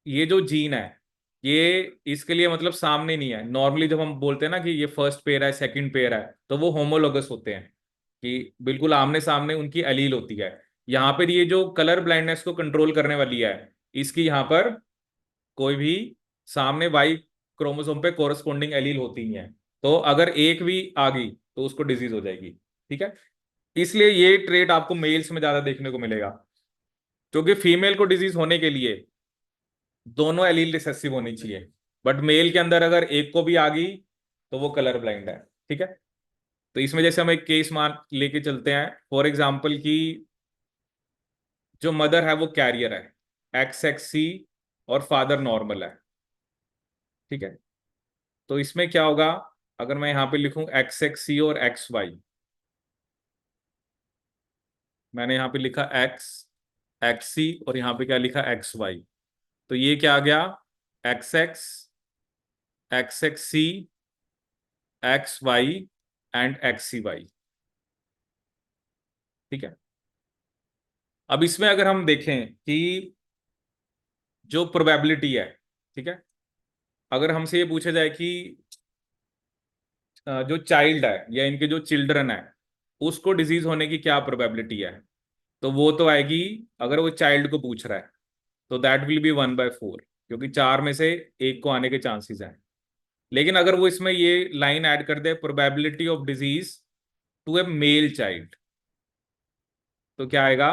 ये जो जीन है ये इसके लिए मतलब सामने नहीं है। नॉर्मली जब हम बोलते हैं ना कि ये फर्स्ट पेयर है सेकंड पेयर है तो वो होमोलोगस होते हैं, कि बिल्कुल आमने सामने उनकी एलील होती है। यहाँ पर ये जो कलर ब्लाइंडनेस को कंट्रोल करने वाली है, इसकी यहाँ पर कोई भी सामने वाई क्रोमोसोम पे कोरस्पोंडिंग एलील होती ही है, तो अगर एक भी आ गई तो उसको डिजीज हो जाएगी। ठीक है, इसलिए ये ट्रेट आपको मेल्स में ज्यादा देखने को मिलेगा, क्योंकि फीमेल को डिजीज होने के लिए दोनों एलील रिसेसिव होनी चाहिए, बट मेल के अंदर अगर एक को भी आ गई तो वो कलर ब्लाइंड है। ठीक है, तो इसमें जैसे हम एक केस मान लेके चलते हैं फॉर एग्जाम्पल की जो मदर है वो कैरियर है एक्स एक्स सी और फादर नॉर्मल है। ठीक है, तो इसमें क्या होगा, अगर मैं यहां पे लिखूं एक्स एक्स सी और एक्स वाई, मैंने यहां पे लिखा एक्स एक्स सी और यहां पे क्या लिखा एक्स वाई, तो ये क्या आ गया, X X X X C X Y and X C Y. ठीक है, अब इसमें अगर हम देखें कि जो प्रोबेबिलिटी है, ठीक है, अगर हमसे ये पूछा जाए कि जो चाइल्ड है या इनके जो चिल्ड्रन है उसको डिजीज होने की क्या प्रोबेबिलिटी है, तो वो तो आएगी, अगर वो चाइल्ड को पूछ रहा है तो दैट विल बी 1/4, क्योंकि चार में से एक को आने के चांसेस हैं। लेकिन अगर वो इसमें ये लाइन ऐड कर दे, probability of disease to a male child, तो क्या आएगा,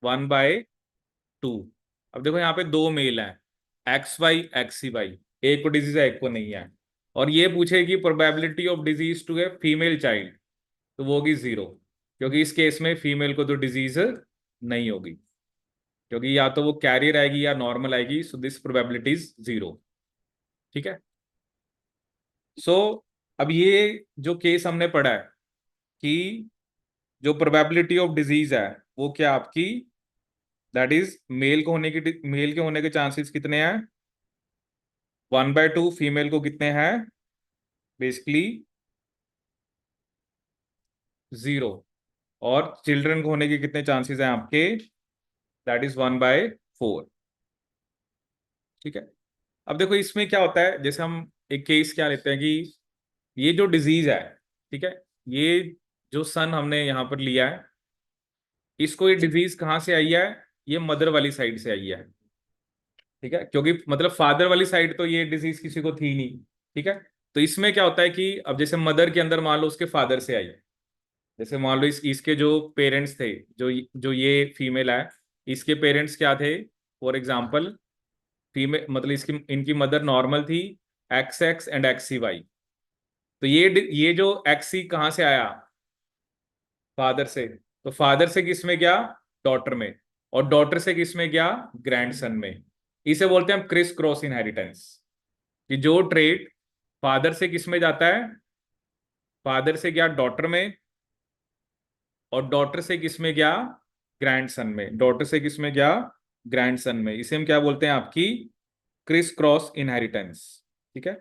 1/2। अब देखो यहाँ पे दो मेल हैं, x Y x C Y, एक को डिजीज है एक को नहीं है, और ये पूछेगी probability of disease to a female child, तो वो होगी 0, क्योंकि इस केस में फीमेल को तो डिजीज नहीं होगी, क्योंकि या तो वो कैरियर आएगी या नॉर्मल आएगी, सो दिस प्रोबेबिलिटी इज 0। ठीक है, सो अब ये जो केस हमने पढ़ा है कि जो प्रोबेबिलिटी ऑफ डिजीज है वो क्या आपकी, दैट इज मेल के होने के चांसेस कितने हैं, 1/2, फीमेल को कितने हैं, बेसिकली 0, और चिल्ड्रन को होने के कितने चांसेस हैं आपके, दैट इज 1/4। ठीक है, अब देखो इसमें क्या होता है, जैसे हम एक केस क्या लेते हैं कि ये जो डिजीज है, ठीक है, ये जो सन हमने यहां पर लिया है, इसको ये डिजीज कहाँ से आई है, ये मदर वाली साइड से आई है। ठीक है, क्योंकि मतलब फादर वाली साइड तो ये डिजीज किसी को थी नहीं। ठीक है, तो इसमें क्या होता है कि अब जैसे मदर के अंदर मान लो उसके फादर से आई, जैसे मान लो इसके जो पेरेंट्स थे, जो जो ये फीमेल है इसके पेरेंट्स क्या थे, फॉर एग्जाम्पल फीमेल मतलब इसकी इनकी मदर नॉर्मल थी, X X and X C Y, तो ये जो एक्स सी कहाँ से आया, फादर से, तो फादर से किस में गया, डॉटर में, और डॉटर से किस में गया, ग्रैंडसन में। इसे बोलते हैं हम क्रिस क्रॉस इनहेरिटेंस, कि जो ट्रेट फादर से किस में जाता है, फादर से गया डॉटर में, और डॉटर से किस में गया, ग्रैंडसन में, डॉटर से किस में गया, ग्रैंडसन में, इसे हम क्या बोलते हैं, आपकी क्रिस क्रॉस इनहेरिटेंस। ठीक है,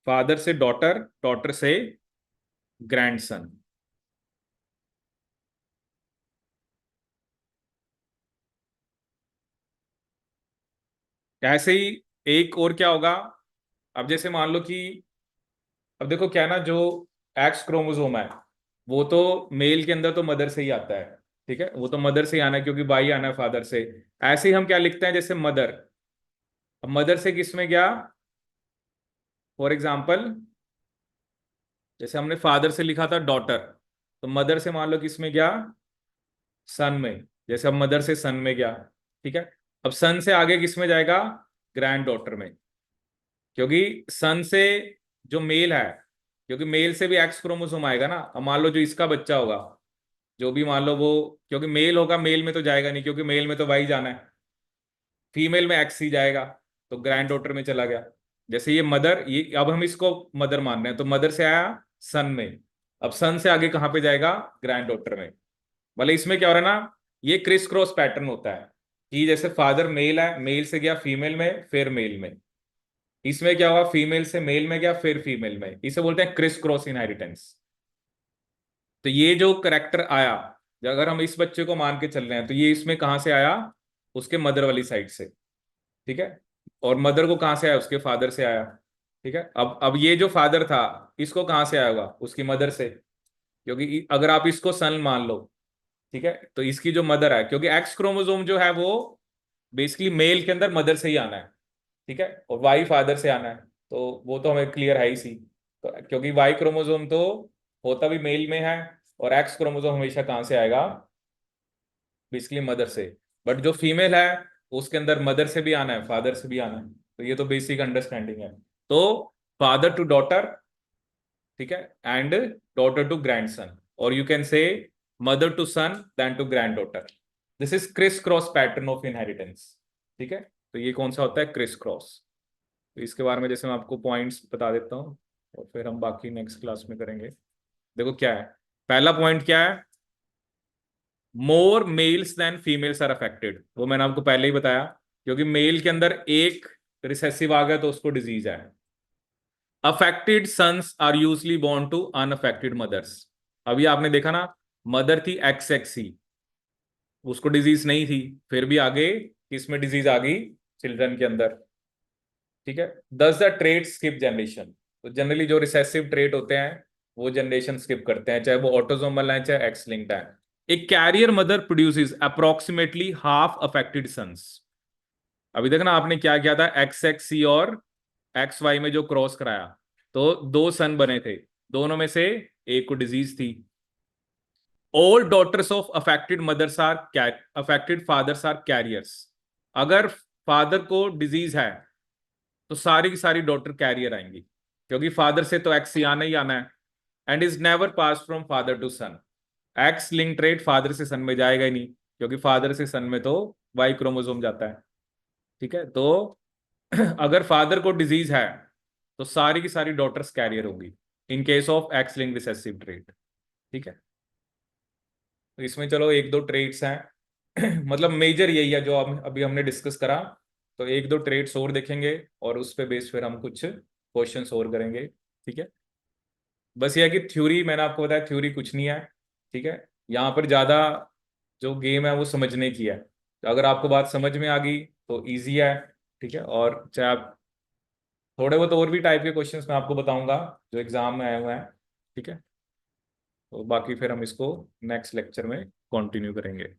फादर से डॉटर, डॉटर से ग्रैंडसन। ऐसे ही एक और क्या होगा, अब जैसे मान लो कि अब देखो क्या है ना, जो एक्स क्रोमोसोम है वो तो मेल के अंदर तो मदर से ही आता है, ठीक है, वो तो मदर से ही आना है क्योंकि वाई आना है फादर से। ऐसे ही हम क्या लिखते हैं, जैसे मदर, अब मदर से किस में गया, फॉर एग्जाम्पल जैसे हमने फादर से लिखा था डॉटर, तो मदर से मान लो किस में गया, सन में। जैसे अब मदर से सन में गया, ठीक है। अब सन से आगे किस में जाएगा, ग्रैंड डॉटर में, क्योंकि सन से जो मेल है, क्योंकि मेल से भी एक्स क्रोमोसोम आएगा ना। अब मान लो जो इसका बच्चा होगा, जो भी मान लो वो, क्योंकि मेल होगा, मेल में तो जाएगा नहीं क्योंकि मेल में तो वाई जाना है, फीमेल में एक्स ही जाएगा, तो ग्रैंड डॉटर में चला गया। जैसे ये मदर, ये अब हम इसको मदर मान रहे हैं, तो मदर से आया सन में, अब सन से आगे कहाँ पे जाएगा, ग्रैंड डॉटर में। भले इसमें क्या हो रहा है ना, ये क्रिस क्रॉस पैटर्न होता है कि जैसे फादर मेल है, मेल से गया फीमेल में, फिर मेल में। इसमें क्या हुआ, फीमेल से मेल में गया फिर फीमेल में, इसे बोलते हैं क्रिस क्रॉस इनहेरिटेंस। तो ये जो करेक्टर आया, अगर हम इस बच्चे को मान के चल रहे हैं, तो ये इसमें कहां से आया, उसके मदर वाली साइड से, ठीक है। और मदर को कहां से आया, उसके फादर से आया, ठीक है। अब ये जो फादर था, इसको कहां से आया होगा, उसकी मदर से, क्योंकि अगर आप इसको सन मान लो, ठीक है, तो इसकी जो मदर है, क्योंकि एक्स क्रोमोसोम जो है वो बेसिकली मेल के अंदर मदर से ही आना है, ठीक है, और वाई फादर से आना है, तो वो तो हमें क्लियर है ही सी। तो क्योंकि वाई क्रोमोसोम तो होता भी मेल में है, और एक्स क्रोमोसोम हमेशा कहाँ से आएगा, बेसिकली मदर से। बट जो फीमेल है उसके अंदर मदर से भी आना है, फादर से भी आना है, तो ये तो बेसिक अंडरस्टैंडिंग है। तो फादर टू डॉटर, ठीक है, एंड डॉटर टू ग्रैंडसन, और you can say mother to son then to granddaughter. This is criss cross pattern of inheritance, ठीक है। तो ये कौन सा होता है, क्रिस क्रॉस। तो इसके बारे में जैसे मैं आपको पॉइंट्स बता देता हूँ, और फिर हम बाकी नेक्स्ट क्लास में करेंगे। देखो क्या है, पहला पॉइंट क्या है, more males than females are affected. वो मैंने आपको पहले ही बताया, क्योंकि मेल के अंदर एक रिसेसिव आ गया तो उसको डिजीज है। Affected sons are usually born to unaffected mothers. अभी आपने देखा ना, मदर थी एक्स एक्स ही, उसको डिजीज नहीं थी, फिर भी आगे किसमें डिजीज आ गई, चिल्ड्रन के अंदर, ठीक है। दस द ट्रेट स्किप जनरेशन। तो जनरली जो रिसेसिव ट्रेट होते हैं वो जनरेशन स्किप करते हैं, चाहे वो ऑटोसोमल है चाहे एक्स लिंक्ड है। एक carrier mother produces approximately half affected sons. अभी देखना आपने क्या किया था, एक्स एक्स सी और एक्स वाई में जो क्रॉस कराया, तो दो सन बने थे, दोनों में से एक को डिजीज थी। All daughters of affected mothers are affected fathers are carriers. अगर फादर को डिजीज है तो सारी की सारी डॉटर कैरियर आएंगी, क्योंकि फादर से तो एक्स आना ही आना है, and is never pass from father to son. X link trait father से सन में जाएगा ही नहीं, क्योंकि फादर से सन में तो वाई क्रोमोसोम जाता है, ठीक है। तो अगर फादर को डिजीज है तो सारी की सारी डॉटर्स कैरियर होगी in case of x link recessive trait, ठीक है। तो इसमें चलो एक दो ट्रेट्स हैं मतलब मेजर यही है जो हम अभी हमने डिस्कस करा। तो एक दो ट्रेट्स और देखेंगे, और उस पे बेस फिर हम कुछ क्वेश्चंस और करेंगे, ठीक है। बस ये है कि थ्योरी मैंने आपको बताया, थ्योरी कुछ नहीं है, ठीक है। यहाँ पर ज्यादा जो गेम है वो समझने की है, तो अगर आपको बात समझ में आ गई तो इजी है, ठीक है। और चाहे आप थोड़े बहुत और भी टाइप के क्वेश्चंस मैं आपको बताऊंगा जो एग्जाम में आए हुए हैं, ठीक है। तो बाकी फिर हम इसको नेक्स्ट लेक्चर में कंटिन्यू करेंगे।